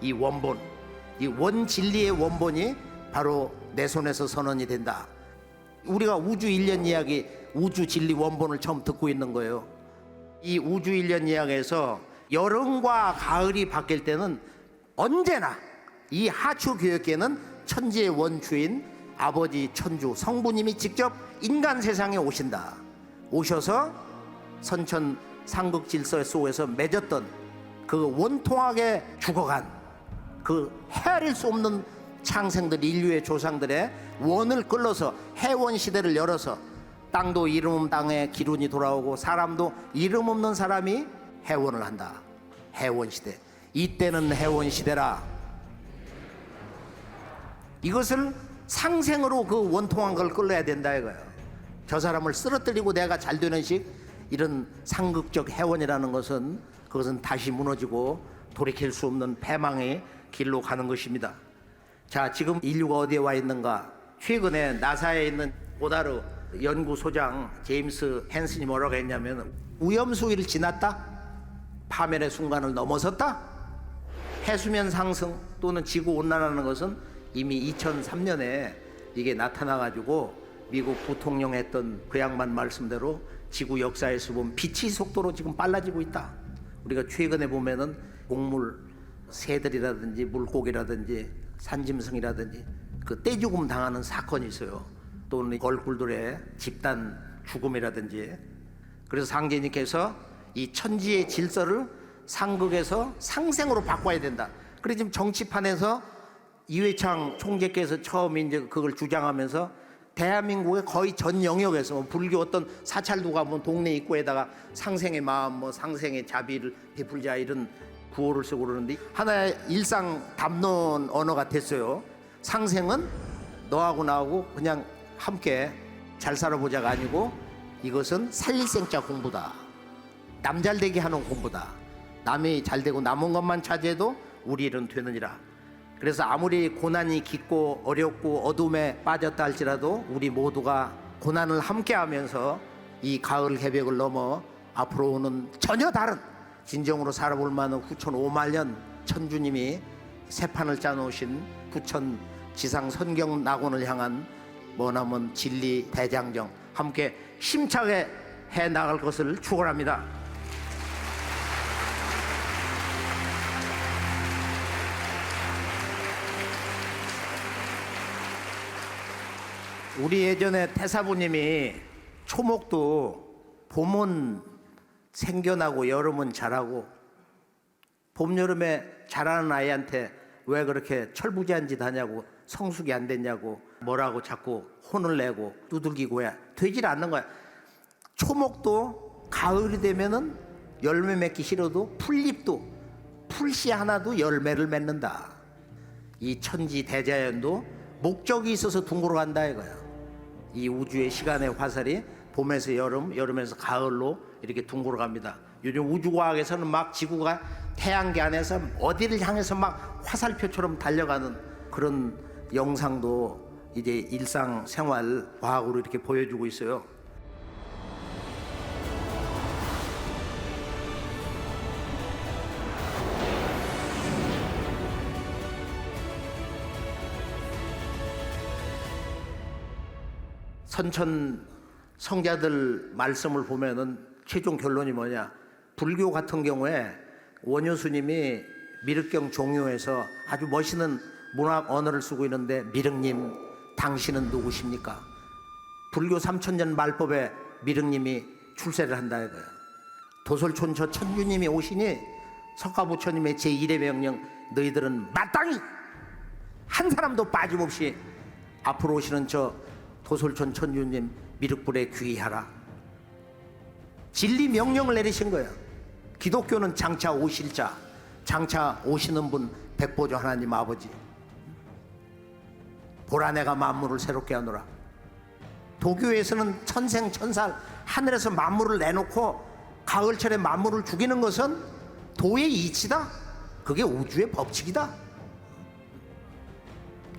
이 원본, 이 원진리의 원본이 바로 내 손에서 선언이 된다. 우리가 우주 1년 이야기, 우주 진리 원본을 처음 듣고 있는 거예요. 이 우주 1년 이야기에서 여름과 가을이 바뀔 때는 언제나 이 하추 교육계는 천지의 원주인 아버지 천주 성부님이 직접 인간 세상에 오신다. 오셔서 선천 상극 질서 속에서 맺었던 그 원통하게 죽어간 그 헤아릴 수 없는 창생들, 인류의 조상들의 원을 끌어서 해원 시대를 열어서 땅도 이름 없는 땅에 기운이 돌아오고 사람도 이름 없는 사람이 해원을 한다. 해원 시대. 이때는 해원 시대라. 이것을 상생으로 그 원통한 걸 끌어야 된다 이거예요. 저 사람을 쓰러뜨리고 내가 잘 되는 식 이런 상극적 해원이라는 것은 그것은 다시 무너지고 돌이킬 수 없는 패망의 길로 가는 것입니다. 자, 지금 인류가 어디에 와 있는가? 최근에 나사에 있는 고다르 연구소장 제임스 헨슨이 뭐라고 했냐면 오염수위를 지났다? 파멸의 순간을 넘어섰다? 해수면 상승 또는 지구 온난화라는 것은 이미 2003년에 이게 나타나가지고 미국 부통령 했던 그 양반 말씀대로 지구 역사에서 보면 빛의 속도로 지금 빨라지고 있다. 우리가 최근에 보면은 곡물 새들이라든지 물고기라든지 산짐승이라든지 그 떼죽음 당하는 사건이 있어요. 또는 걸꿀들의 집단 죽음이라든지. 그래서 상제님께서 이 천지의 질서를 상극에서 상생으로 바꿔야 된다. 그래서 지금 정치판에서 이회창 총재께서 처음 이제 그걸 주장하면서 대한민국의 거의 전 영역에서 뭐 불교 어떤 사찰도 가면 동네 입구에다가 상생의 마음, 뭐 상생의 자비를 베풀자 이런 구호를 쓰고 그러는데 하나의 일상 담론 언어가 됐어요. 상생은 너하고 나하고 그냥 함께 잘 살아보자가 아니고 이것은 살릴생자 공부다. 남 잘되게 하는 공부다. 남이 잘되고 남은 것만 차지해도 우리 일은 되느니라. 그래서 아무리 고난이 깊고 어렵고 어둠에 빠졌다 할지라도 우리 모두가 고난을 함께 하면서 이 가을 개벽을 넘어 앞으로 오는 전혀 다른 진정으로 살아볼 만한 후천 5만 년 천주님이 새판을 짜놓으신 후천 지상 선경 낙원을 향한 머나먼 진리 대장정 함께 힘차게 해 나갈 것을 축원합니다. 우리 예전에 태사부님이 초목도 봄은 생겨나고 여름은 자라고 봄 여름에 자라는 아이한테 왜 그렇게 철부지한 짓 하냐고 성숙이 안 됐냐고 뭐라고 자꾸 혼을 내고 두들기고 해 되질 않는 거야. 초목도 가을이 되면은 열매 맺기 싫어도 풀잎도 풀씨 하나도 열매를 맺는다. 이 천지 대자연도 목적이 있어서 둥그러 간다 이거야. 이 우주의 시간의 화살이 봄에서 여름, 여름에서 가을로 이렇게 둥그러 갑니다. 요즘 우주과학에서는 막 지구가 태양계 안에서 어디를 향해서 막 화살표처럼 달려가는 그런 영상도 이제 일상생활 과학으로 이렇게 보여주고 있어요. 선천 성자들 말씀을 보면은 최종 결론이 뭐냐? 불교 같은 경우에 원효 스님이 미륵경 종요에서 아주 멋있는 문학 언어를 쓰고 있는데, 미륵님 당신은 누구십니까? 불교 3000년 말법에 미륵님이 출세를 한다 이거야. 도솔촌 저 천주님이 오시니 석가부처님의 제1의 명령, 너희들은 마땅히 한 사람도 빠짐없이 앞으로 오시는 저 도솔촌 천주님 미륵불에 귀의하라. 진리 명령을 내리신 거예요. 기독교는 장차 오실 자, 장차 오시는 분 백보조 하나님 아버지, 보라 내가 만물을 새롭게 하노라. 도교에서는 천생천살 하늘에서 만물을 내놓고 가을철에 만물을 죽이는 것은 도의 이치다. 그게 우주의 법칙이다.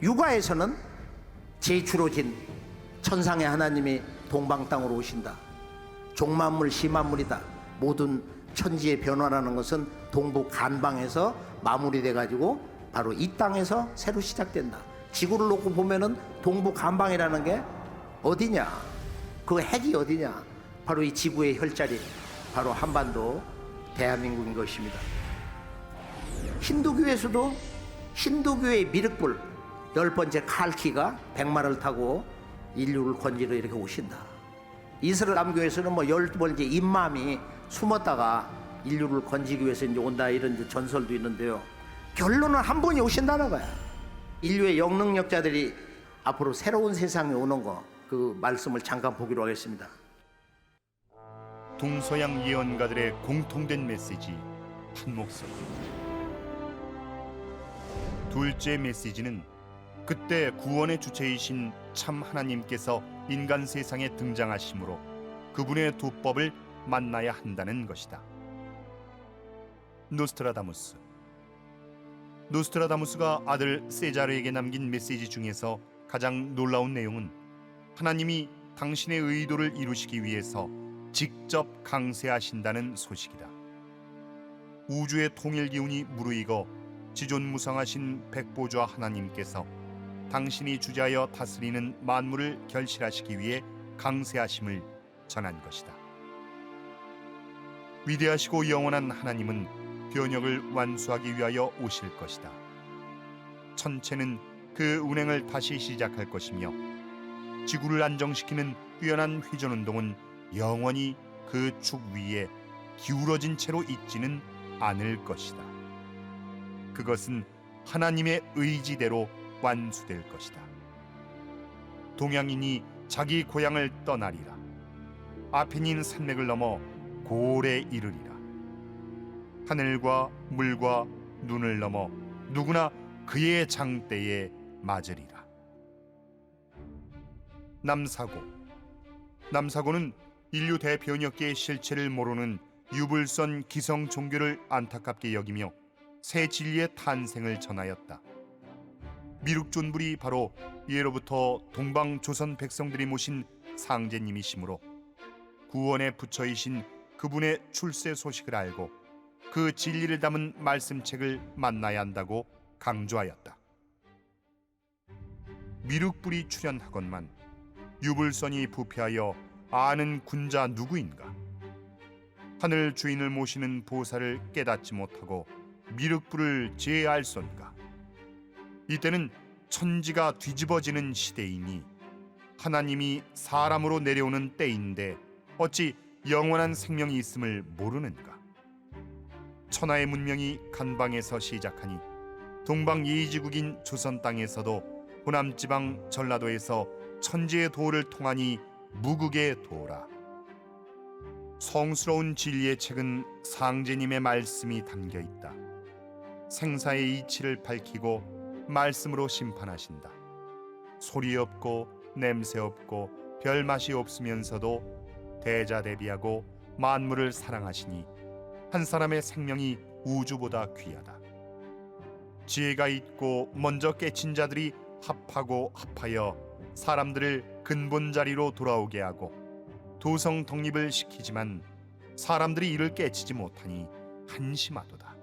육아에서는 제주로진 천상의 하나님이 동방 땅으로 오신다. 종만물 시만물이다. 모든 천지의 변화라는 것은 동부 간방에서 마무리돼 가지고 바로 이 땅에서 새로 시작된다. 지구를 놓고 보면은 동부 간방이라는 게 어디냐? 그 핵이 어디냐? 바로 이 지구의 혈자리, 바로 한반도 대한민국인 것입니다. 힌두교에서도 힌두교의 미륵불 10번째 칼키가 백마를 타고 인류를 건지러 이렇게 오신다. 이슬람교에서는 뭐 12번째 임맘이 숨었다가 인류를 건지기 위해서 이제 온다, 이런 이제 전설도 있는데요. 결론은 한 분이 오신다는 거야. 인류의 영능력자들이 앞으로 새로운 세상에 오는 거, 그 말씀을 잠깐 보기로 하겠습니다. 동서양 예언가들의 공통된 메시지 한 목소리. 둘째 메시지는 그때 구원의 주체이신 참 하나님께서 인간 세상에 등장하심으로 그분의 도법을 만나야 한다는 것이다. 노스트라다무스가 아들 세자르에게 남긴 메시지 중에서 가장 놀라운 내용은 하나님이 당신의 의도를 이루시기 위해서 직접 강세하신다는 소식이다. 우주의 통일 기운이 무르익어 지존무상하신 백보좌 하나님께서 당신이 주재하여 다스리는 만물을 결실하시기 위해 강세하심을 전한 것이다. 위대하시고 영원한 하나님은 변혁을 완수하기 위하여 오실 것이다. 천체는 그 운행을 다시 시작할 것이며 지구를 안정시키는 뛰어난 회전운동은 영원히 그 축 위에 기울어진 채로 있지는 않을 것이다. 그것은 하나님의 의지대로 완수될 것이다. 동양인이 자기 고향을 떠나리라. 아페닌 산맥을 넘어 고을에 이르리라. 하늘과 물과 눈을 넘어 누구나 그의 장대에 맞으리라. 남사고는 인류 대변혁계의 실체를 모르는 유불선 기성 종교를 안타깝게 여기며 새 진리의 탄생을 전하였다. 미륵존불이 바로 예로부터 동방 조선 백성들이 모신 상제님이시므로 구원의 부처이신 그분의 출세 소식을 알고 그 진리를 담은 말씀책을 만나야 한다고 강조하였다. 미륵불이 출현하건만 유불선이 부패하여 아는 군자 누구인가? 하늘 주인을 모시는 보살을 깨닫지 못하고 미륵불을 제할손가? 이때는 천지가 뒤집어지는 시대이니 하나님이 사람으로 내려오는 때인데 어찌 영원한 생명이 있음을 모르는가? 천하의 문명이 간방에서 시작하니 동방 예의지국인 조선 땅에서도 호남지방 전라도에서 천지의 도를 통하니 무국의 도라. 성스러운 진리의 책은 상제님의 말씀이 담겨 있다. 생사의 이치를 밝히고 말씀으로 심판하신다. 소리 없고 냄새 없고 별 맛이 없으면서도 대자대비하고 만물을 사랑하시니 한 사람의 생명이 우주보다 귀하다. 지혜가 있고 먼저 깨친 자들이 합하고 합하여 사람들을 근본 자리로 돌아오게 하고 도성 독립을 시키지만 사람들이 이를 깨치지 못하니 한심하도다.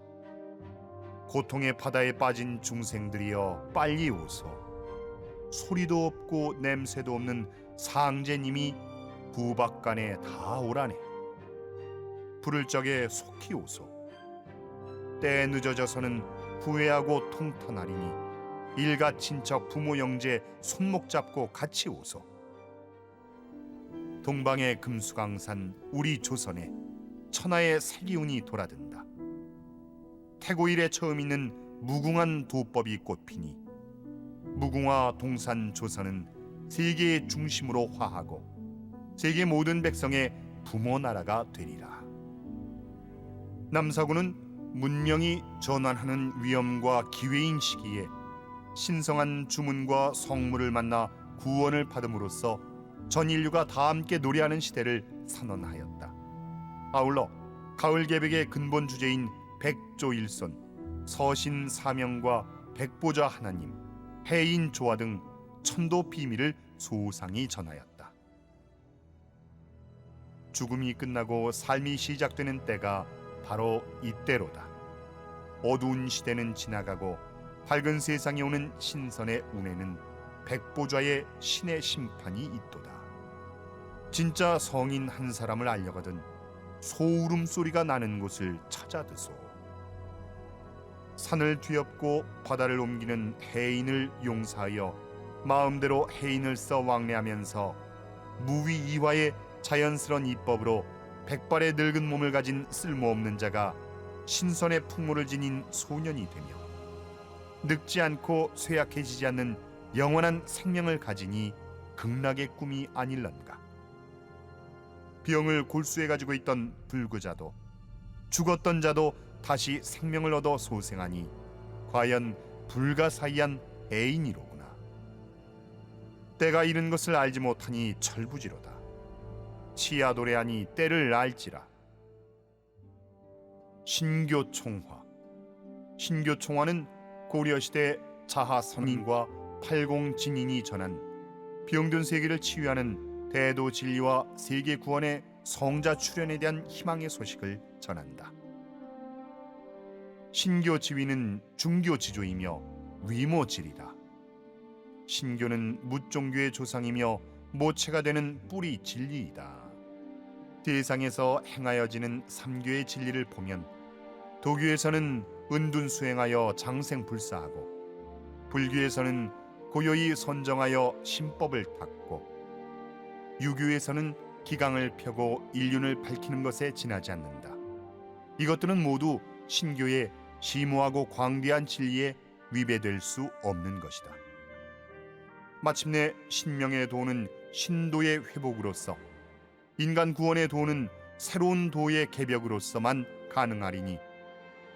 고통의 바다에 빠진 중생들이여 빨리 오소. 소리도 없고 냄새도 없는 상제님이 부박간에 다 오라네. 부를 적에 속히 오소. 때에 늦어져서는 후회하고 통탄하리니 일가 친척 부모 형제 손목 잡고 같이 오소. 동방의 금수강산 우리 조선에 천하의 새기운이 돌아든다. 태고 이래 처음 있는 무궁한 도법이 꽃피니 무궁화 동산 조선은 세계의 중심으로 화하고 세계 모든 백성의 부모 나라가 되리라. 남사군은 문명이 전환하는 위험과 기회인 시기에 신성한 주문과 성물을 만나 구원을 받음으로써 전 인류가 다 함께 노래하는 시대를 선언하였다. 아울러 가을 개백의 근본 주제인 백조일손, 서신 사명과 백보자 하나님, 해인 조화 등 천도 비밀을 소상히 전하였다. 죽음이 끝나고 삶이 시작되는 때가 바로 이때로다. 어두운 시대는 지나가고 밝은 세상에 오는 신선의 운에는 백보좌의 신의 심판이 있도다. 진짜 성인 한 사람을 알려거든 소울음 소리가 나는 곳을 찾아드소. 산을 뒤엎고 바다를 옮기는 해인을 용사하여 마음대로 해인을 써 왕래하면서 무위이화의 자연스러운 이법으로 백발의 늙은 몸을 가진 쓸모없는 자가 신선의 풍모를 지닌 소년이 되며 늙지 않고 쇠약해지지 않는 영원한 생명을 가지니 극락의 꿈이 아닐런가. 병을 골수해 가지고 있던 불구자도 죽었던 자도 다시 생명을 얻어 소생하니 과연 불가사의한 애인이로구나. 때가 이른 것을 알지 못하니 철부지로다. 치야도래하니 때를 알지라. 신교총화. 신교총화는 고려시대 자하선인과 팔공진인이 전한 병든 세계를 치유하는 대도 진리와 세계 구원의 성자 출현에 대한 희망의 소식을 전한다. 신교 지위는 중교 지조이며 위모질이다. 신교는 무종교의 조상이며 모체가 되는 뿌리 진리이다. 세상에서 행하여지는 삼교의 진리를 보면 도교에서는 은둔수행하여 장생불사하고 불교에서는 고요히 선정하여 신법을 닦고 유교에서는 기강을 펴고 일륜을 밝히는 것에 지나지 않는다. 이것들은 모두 신교의 심오하고 광대한 진리에 위배될 수 없는 것이다. 마침내 신명의 도는 신도의 회복으로서 인간 구원의 도는 새로운 도의 개벽으로서만 가능하리니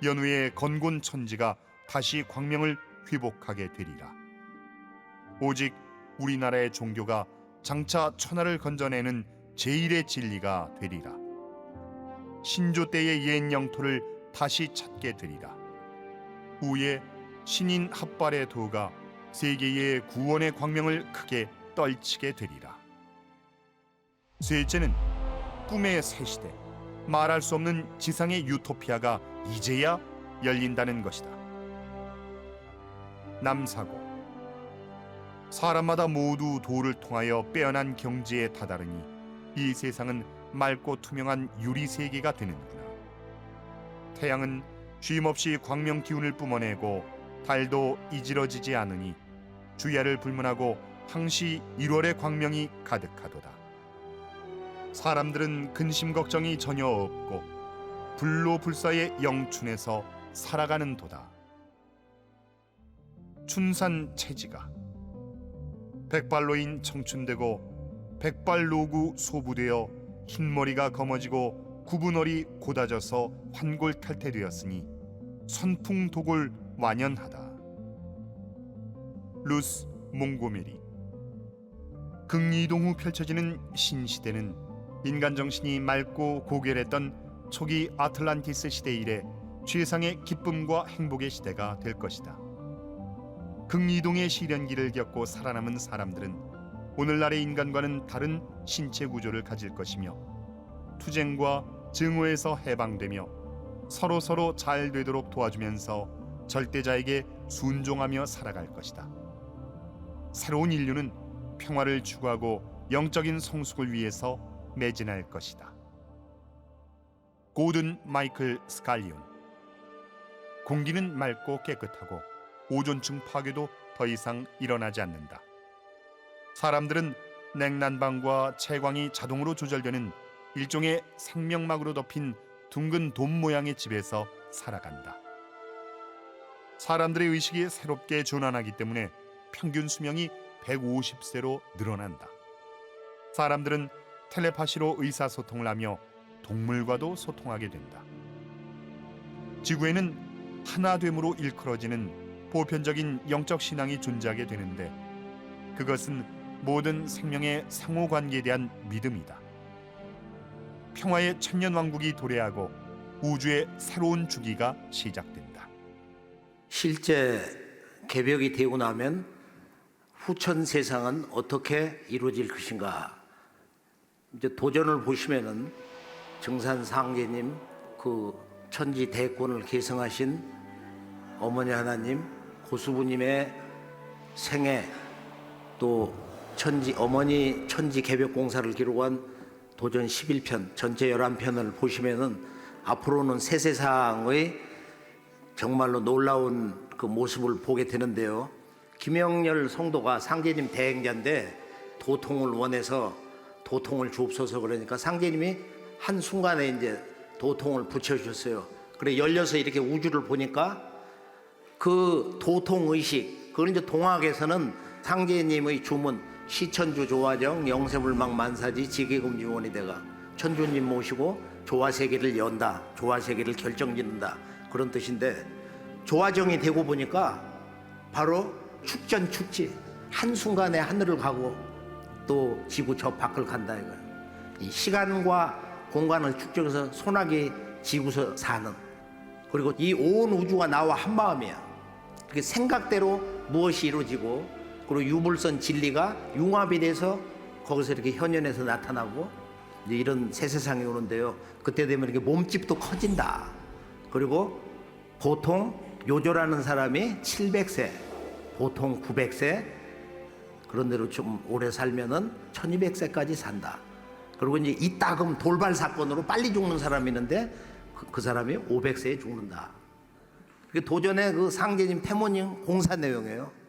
연후의 건곤 천지가 다시 광명을 회복하게 되리라. 오직 우리나라의 종교가 장차 천하를 건져내는 제1의 진리가 되리라. 신조 때의 옛 영토를 다시 찾게 되리라. 후에 신인 합발의 도가 세계의 구원의 광명을 크게 떨치게 되리라. 셋째는 꿈의 새시대, 말할 수 없는 지상의 유토피아가 이제야 열린다는 것이다. 남사고. 사람마다 모두 도를 통하여 빼어난 경지에 다다르니 이 세상은 맑고 투명한 유리 세계가 되는구나. 태양은 쉼없이 광명 기운을 뿜어내고 달도 이지러지지 않으니 주야를 불문하고 항시 1월의 광명이 가득하도다. 사람들은 근심 걱정이 전혀 없고 불로 불사의 영춘에서 살아가는 도다. 춘산 체지가 백발로인 청춘되고 백발로구 소부되어 흰머리가 검어지고 구분얼이 곧아져서 환골탈태되었으니 선풍독을 완연하다. 루스 몽고메리. 극리이동 후 펼쳐지는 신시대는 인간 정신이 맑고 고결했던 초기 아틀란티스 시대 이래 최상의 기쁨과 행복의 시대가 될 것이다. 극리이동의 시련기를 겪고 살아남은 사람들은 오늘날의 인간과는 다른 신체 구조를 가질 것이며 투쟁과 증오에서 해방되며 서로 잘 되도록 도와주면서 절대자에게 순종하며 살아갈 것이다. 새로운 인류는 평화를 추구하고 영적인 성숙을 위해서 매진할 것이다. 고든 마이클 스칼리온. 공기는 맑고 깨끗하고 오존층 파괴도 더 이상 일어나지 않는다. 사람들은 냉난방과 채광이 자동으로 조절되는 일종의 생명막으로 덮인 둥근 돔 모양의 집에서 살아간다. 사람들의 의식이 새롭게 전환하기 때문에 평균 수명이 150세로 늘어난다. 사람들은 텔레파시로 의사소통을 하며 동물과도 소통하게 된다. 지구에는 하나됨으로 일컬어지는 보편적인 영적 신앙이 존재하게 되는데 그것은 모든 생명의 상호관계에 대한 믿음이다. 평화의 천년왕국이 도래하고 우주의 새로운 주기가 시작된다. 실제 개벽이 되고 나면 후천 세상은 어떻게 이루어질 것인가? 이제 도전을 보시면은 정산 상제님 그 천지 대권을 계승하신 어머니 하나님 고수부님의 생애 또 어머니 천지 개벽 공사를 기록한 도전 11편 전체 11편을 보시면은 앞으로는 새 세상의 정말로 놀라운 그 모습을 보게 되는데요. 김영렬 성도가 상제님 대행자인데 도통을 원해서 도통을 주옵소서 그러니까 상제님이 한순간에 이제 도통을 붙여주셨어요. 그래 열려서 이렇게 우주를 보니까 그 도통의식, 그걸 이제 동학에서는 상제님의 주문 시천주 조화정 영세불망 만사지 지계금지원이 돼가 천주님 모시고 조화세계를 연다, 조화세계를 결정짓는다 그런 뜻인데 조화정이 되고 보니까 바로 축전축지 한순간에 하늘을 가고 또 지구 저 밖을 간다 이거예요. 이 시간과 공간을 축적해서 소나기 지구서 사는 그리고 이 온 우주가 나와 한 마음이야. 그렇게 생각대로 무엇이 이루어지고 그리고 유불선 진리가 융합이 돼서 거기서 이렇게 현현해서 나타나고 이제 이런 새 세상이 오는데요. 그때 되면 이렇게 몸집도 커진다. 그리고 보통 요조라는 사람이 700세, 보통 900세, 그런 대로 좀 오래 살면은 1200세까지 산다. 그리고 이제 이따금 돌발 사건으로 빨리 죽는 사람이 있는데 그 사람이 500세에 죽는다. 그게 도전의 그 상제님 태모님 공사 내용이에요.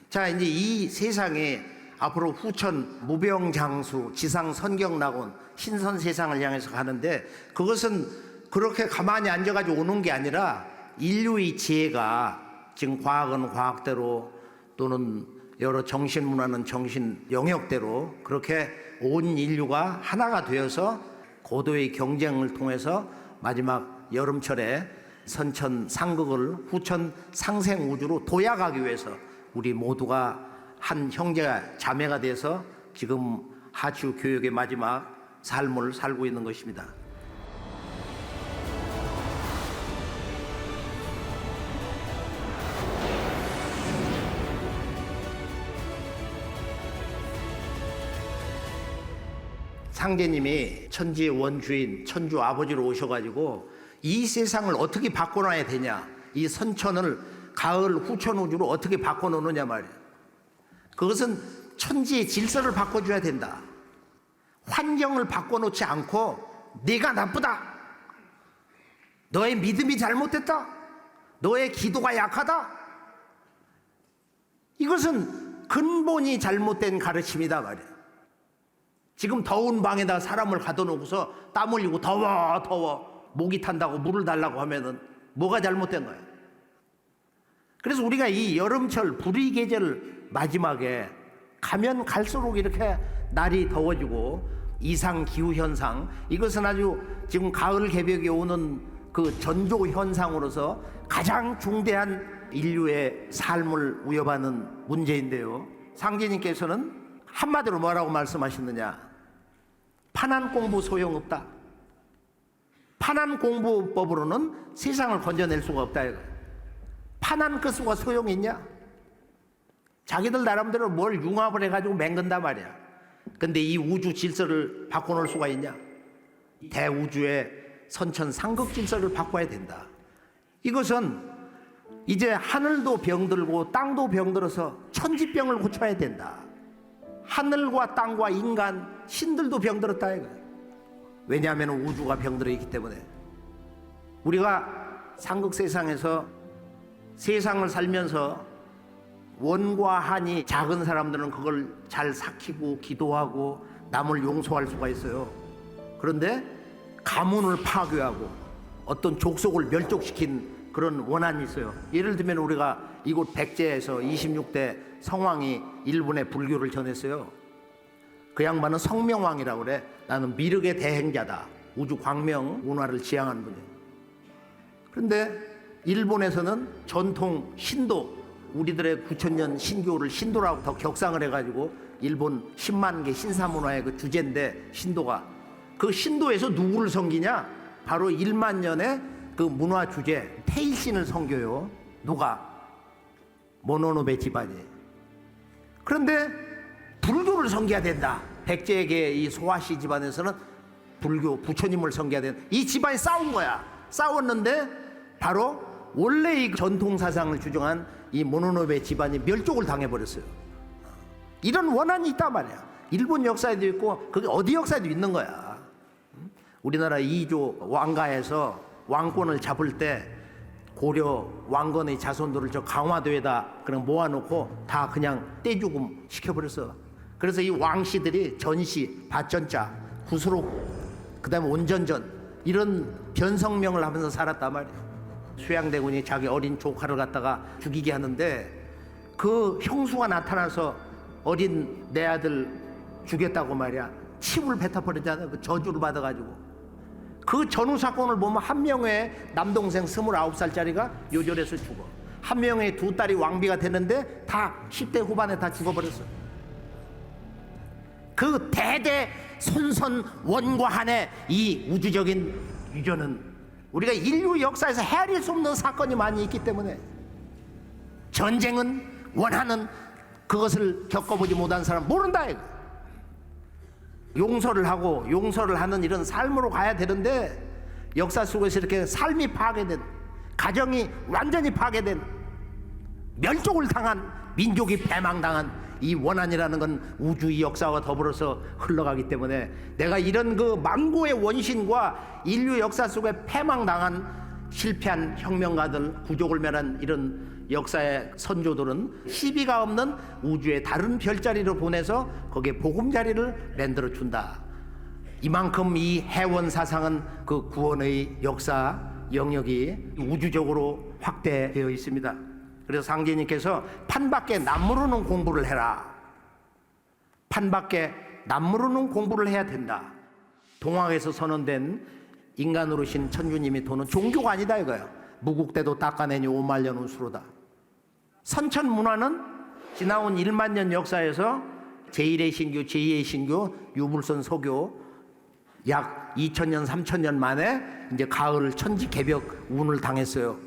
자, 이제 이 세상에 앞으로 후천 무병장수 지상 선경낙원 신선 세상을 향해서 가는데 그것은 그렇게 가만히 앉아가지고 오는 게 아니라 인류의 지혜가 지금 과학은 과학대로 또는 여러 정신문화는 정신 영역대로 그렇게 온 인류가 하나가 되어서 고도의 경쟁을 통해서 마지막 여름철에 선천 상극을 후천 상생 우주로 도약하기 위해서 우리 모두가 한 형제가 자매가 돼서 지금 하추 교육의 마지막 삶을 살고 있는 것입니다. 상제님이 천지의 원주인 천주 아버지로 오셔가지고 이 세상을 어떻게 바꿔놔야 되냐, 이 선천을 가을 후천 우주로 어떻게 바꿔놓느냐 말이에요. 그것은 천지의 질서를 바꿔줘야 된다. 환경을 바꿔놓지 않고 네가 나쁘다, 너의 믿음이 잘못됐다, 너의 기도가 약하다, 이것은 근본이 잘못된 가르침이다 말이에요. 지금 더운 방에다 사람을 가둬놓고서 땀 흘리고 더워 목이 탄다고 물을 달라고 하면은 뭐가 잘못된 거예요? 그래서 우리가 이 여름철 불의 계절 마지막에 가면 갈수록 이렇게 날이 더워지고 이상 기후 현상, 이것은 아주 지금 가을 개벽이 오는 그 전조 현상으로서 가장 중대한 인류의 삶을 위협하는 문제인데요. 상제님께서는 한마디로 뭐라고 말씀하셨느냐? 판안 공부 소용없다. 판안 공부법으로는 세상을 건져낼 수가 없다. 판안 그 수가 소용이 있냐? 자기들 나름대로 뭘 융합을 해가지고 맹근단 말이야. 근데 이 우주 질서를 바꿔놓을 수가 있냐? 대우주의 선천상극 질서를 바꿔야 된다. 이것은 이제 하늘도 병들고 땅도 병들어서 천지병을 고쳐야 된다. 하늘과 땅과 인간, 신들도 병들었다 이거. 왜냐하면 우주가 병들어 있기 때문에. 우리가 상극 세상에서 세상을 살면서 원과 한이 작은 사람들은 그걸 잘 삭히고 기도하고 남을 용서할 수가 있어요. 그런데 가문을 파괴하고 어떤 족속을 멸족시킨 그런 원한이 있어요. 예를 들면 우리가 이곳 백제에서 26대 성왕이 일본에 불교를 전했어요. 그 양반은 성명왕이라고 그래. 나는 미륵의 대행자다. 우주 광명 문화를 지향한 분이에요. 그런데 일본에서는 전통 신도, 우리들의 9,000년 신교를 신도라고 더 격상을 해가지고 일본 10만 개 신사문화의 그 주제인데, 신도가 그 신도에서 누구를 섬기냐? 바로 1만 년의 그 문화 주제 테일신을 섬겨요. 누가? 모노노베 집안이. 그런데 불교를 섬겨야 된다. 백제에게 이 소화씨 집안에서는 불교 부처님을 섬겨야 된다. 이 집안이 싸운 거야. 싸웠는데 바로 원래 이 전통 사상을 주장한 이 모노노베 집안이 멸족을 당해버렸어요. 이런 원한이 있단 말이야. 일본 역사에도 있고 그게 어디 역사에도 있는 거야. 우리나라 2조 왕가에서 왕권을 잡을 때 고려 왕건의 자손들을 저 강화도에다 그냥 모아놓고 다 그냥 떼죽음 시켜버렸어. 그래서 이 왕씨들이 전시, 밭전자, 구수록, 그 다음에 온전전 이런 변성명을 하면서 살았단 말이야. 수양대군이 자기 어린 조카를 갖다가 죽이게 하는데 그 형수가 나타나서 어린 내 아들 죽였다고 말이야. 침을 뱉어버리잖아. 그 저주를 받아가지고. 그 전후 사건을 보면 한 명의 남동생 29살짜리가 요절해서 죽어. 한 명의 두 딸이 왕비가 됐는데 다 10대 후반에 다 죽어버렸어. 그 대대 손선 원과 한의 이 우주적인 유전은 우리가 인류 역사에서 헤아릴 수 없는 사건이 많이 있기 때문에 전쟁은 원하는 그것을 겪어보지 못한 사람 모른다 이거. 용서를 하고 용서를 하는 이런 삶으로 가야 되는데 역사 속에서 이렇게 삶이 파괴된, 가정이 완전히 파괴된, 멸족을 당한, 민족이 패망당한 이 원한이라는 건 우주의 역사와 더불어서 흘러가기 때문에 내가 이런 그 망고의 원신과 인류 역사 속에 패망당한 실패한 혁명가들, 부족을 멸한 이런 역사의 선조들은 시비가 없는 우주의 다른 별자리로 보내서 거기에 보금자리를 만들어 준다. 이만큼 이 해원 사상은 그 구원의 역사 영역이 우주적으로 확대되어 있습니다. 그래서 상제님께서 판밖에 남무르는 공부를 해라. 판밖에 남무르는 공부를 해야 된다. 동학에서 선언된 인간으로신 천주님이 도는 종교가 아니다 이거예요. 무국대도 닦아내니 5만년 운수로다. 선천 문화는 지나온 1만 년 역사에서 제1의 신교, 제2의 신교, 유물선 소교 약 2000년, 3000년 만에 이제 가을 천지 개벽 운을 당했어요.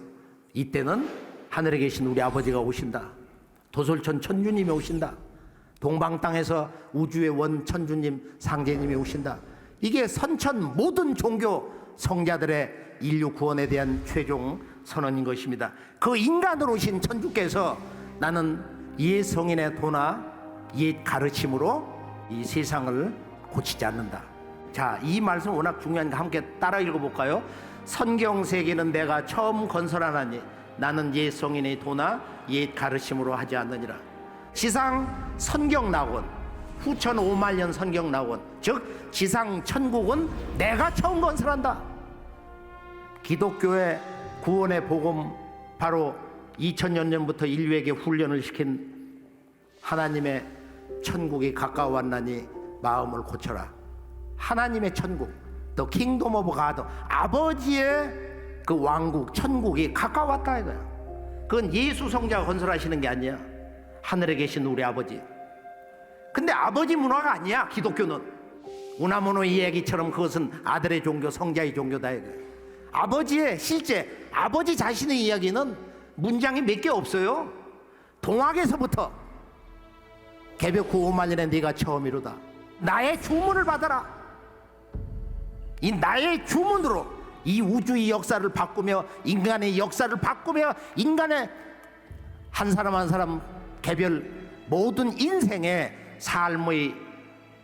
이때는 하늘에 계신 우리 아버지가 오신다. 도솔천 천주님이 오신다. 동방 땅에서 우주의 원 천주님 상제님이 오신다. 이게 선천 모든 종교 성자들의 인류 구원에 대한 최종 선언인 것입니다. 그 인간으로 오신 천주께서 나는 옛 성인의 도나 옛 가르침으로 이 세상을 고치지 않는다. 자, 이 말씀 워낙 중요하니까 함께 따라 읽어볼까요? 선경세계는 내가 처음 건설하나니 나는 옛 성인의 도나 옛 가르침으로 하지 않느니라. 지상 선경낙원, 후천 5만년 선경낙원, 즉 지상 천국은 내가 처음 건설한다. 기독교의 구원의 복음, 바로 2000년 전부터 인류에게 훈련을 시킨 하나님의 천국이 가까워왔나니 마음을 고쳐라. 하나님의 천국, 또 킹덤 오브 가드, 아버지의 그 왕국, 천국이 가까웠다 이거야. 그건 예수 성자가 건설하시는 게 아니야. 하늘에 계신 우리 아버지. 근데 아버지 문화가 아니야, 기독교는. 우나무노 이야기처럼 그것은 아들의 종교, 성자의 종교다 이거야. 아버지의 실제 아버지 자신의 이야기는 문장이 몇 개 없어요. 동학에서부터 개벽후 5만년에 네가 처음이로다. 나의 주문을 받아라. 이 나의 주문으로 이 우주의 역사를 바꾸며 인간의 역사를 바꾸며 인간의 한 사람 한 사람 개별 모든 인생의 삶의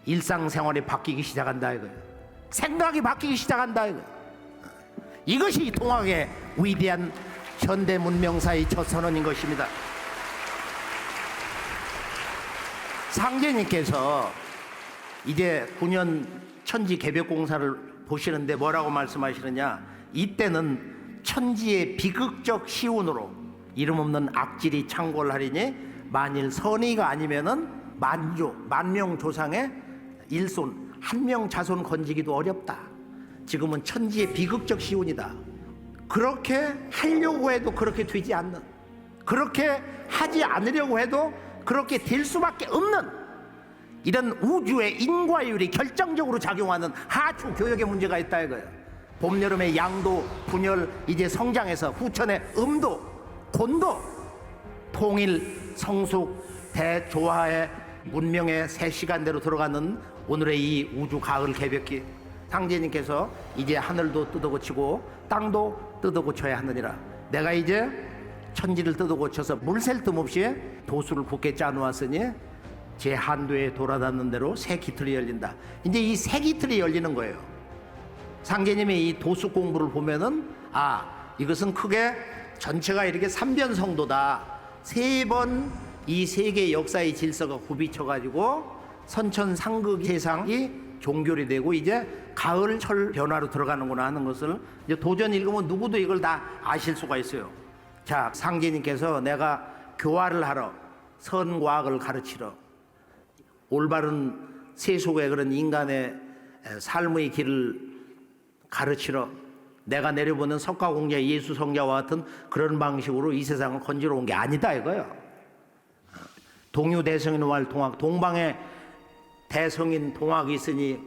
일상생활이 바뀌기 시작한다 이거예요. 생각이 바뀌기 시작한다 이거예요. 이것이 동학의 위대한 현대 문명사의 첫 선언인 것입니다. 상제님께서 이제 9년 천지 개벽 공사를 보시는데 뭐라고 말씀하시느냐, 이때는 천지의 비극적 시운으로 이름 없는 악질이 창궐하리니 만일 선의가 아니면은 만명 조상의 일손 한 명 자손 건지기도 어렵다. 지금은 천지의 비극적 시운이다. 그렇게 하려고 해도 그렇게 되지 않는, 그렇게 하지 않으려고 해도 그렇게 될 수밖에 없는 이런 우주의 인과율이 결정적으로 작용하는 하추 교역의 문제가 있다 이거예요. 봄, 여름의 양도, 분열, 이제 성장해서 후천의 음도, 곤도, 통일, 성숙, 대조화의 문명의 새 시간대로 들어가는 오늘의 이 우주 가을 개벽기, 상제님께서 이제 하늘도 뜯어고치고 땅도 뜯어고쳐야 하느니라. 내가 이제 천지를 뜯어고쳐서 물샐 틈 없이 도수를 굳게 짜놓았으니 제 한도에 돌아닿는 대로 새 기틀이 열린다. 이제 이 새 기틀이 열리는 거예요. 상제님의 이 도수 공부를 보면은 이것은 크게 전체가 이렇게 삼변성도다. 세 번 이 세계 역사의 질서가 굽이쳐가지고 선천상극 세상이 종결이 되고 이제 가을 철 변화로 들어가는구나 하는 것을 이제 도전 읽으면 누구도 이걸 다 아실 수가 있어요. 자, 상제님께서 내가 교화를 하러, 선과학을 가르치러, 올바른 세속의 그런 인간의 삶의 길을 가르치러 내가 내려보는 석가공자, 예수 성자와 같은 그런 방식으로 이 세상을 건지러 온 게 아니다 이거예요. 동유 대성인 왈 동학, 동방에 대성인 동학이 있으니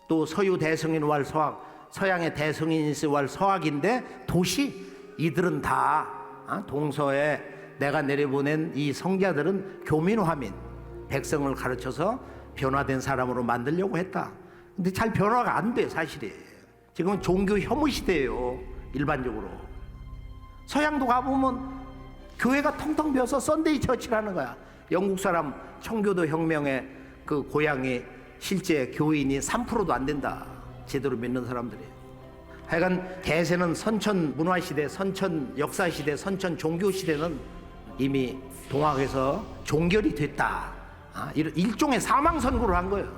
또 서유 대성인 왈 서학, 서양의 대성인이 있으니 왈 서학인데 도시 이들은 다 동서에 내가 내려보낸 이 성자들은 교민화민, 백성을 가르쳐서 변화된 사람으로 만들려고 했다. 근데 잘 변화가 안 돼 사실이. 지금은 종교 혐오 시대예요 일반적으로. 서양도 가보면 교회가 텅텅 비어서 썬데이 처치라는 거야. 영국 사람 청교도 혁명의 그 고향이 실제 교인이 3%도 안 된다. 제대로 믿는 사람들이. 하여간 대세는 선천 문화시대, 선천 역사시대, 선천 종교시대는 이미 동학에서 종결이 됐다. 일종의 사망선고를 한 거예요.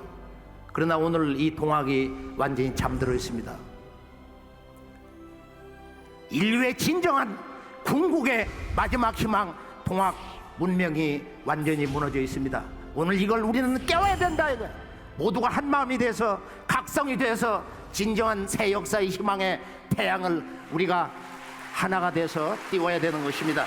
그러나 오늘 이 동학이 완전히 잠들어 있습니다. 인류의 진정한 궁극의 마지막 희망, 동학 문명이 완전히 무너져 있습니다. 오늘 이걸 우리는 깨워야 된다 이거야. 모두가 한 마음이 돼서 각성이 돼서 진정한 새 역사의 희망의 태양을 우리가 하나가 돼서 띄워야 되는 것입니다.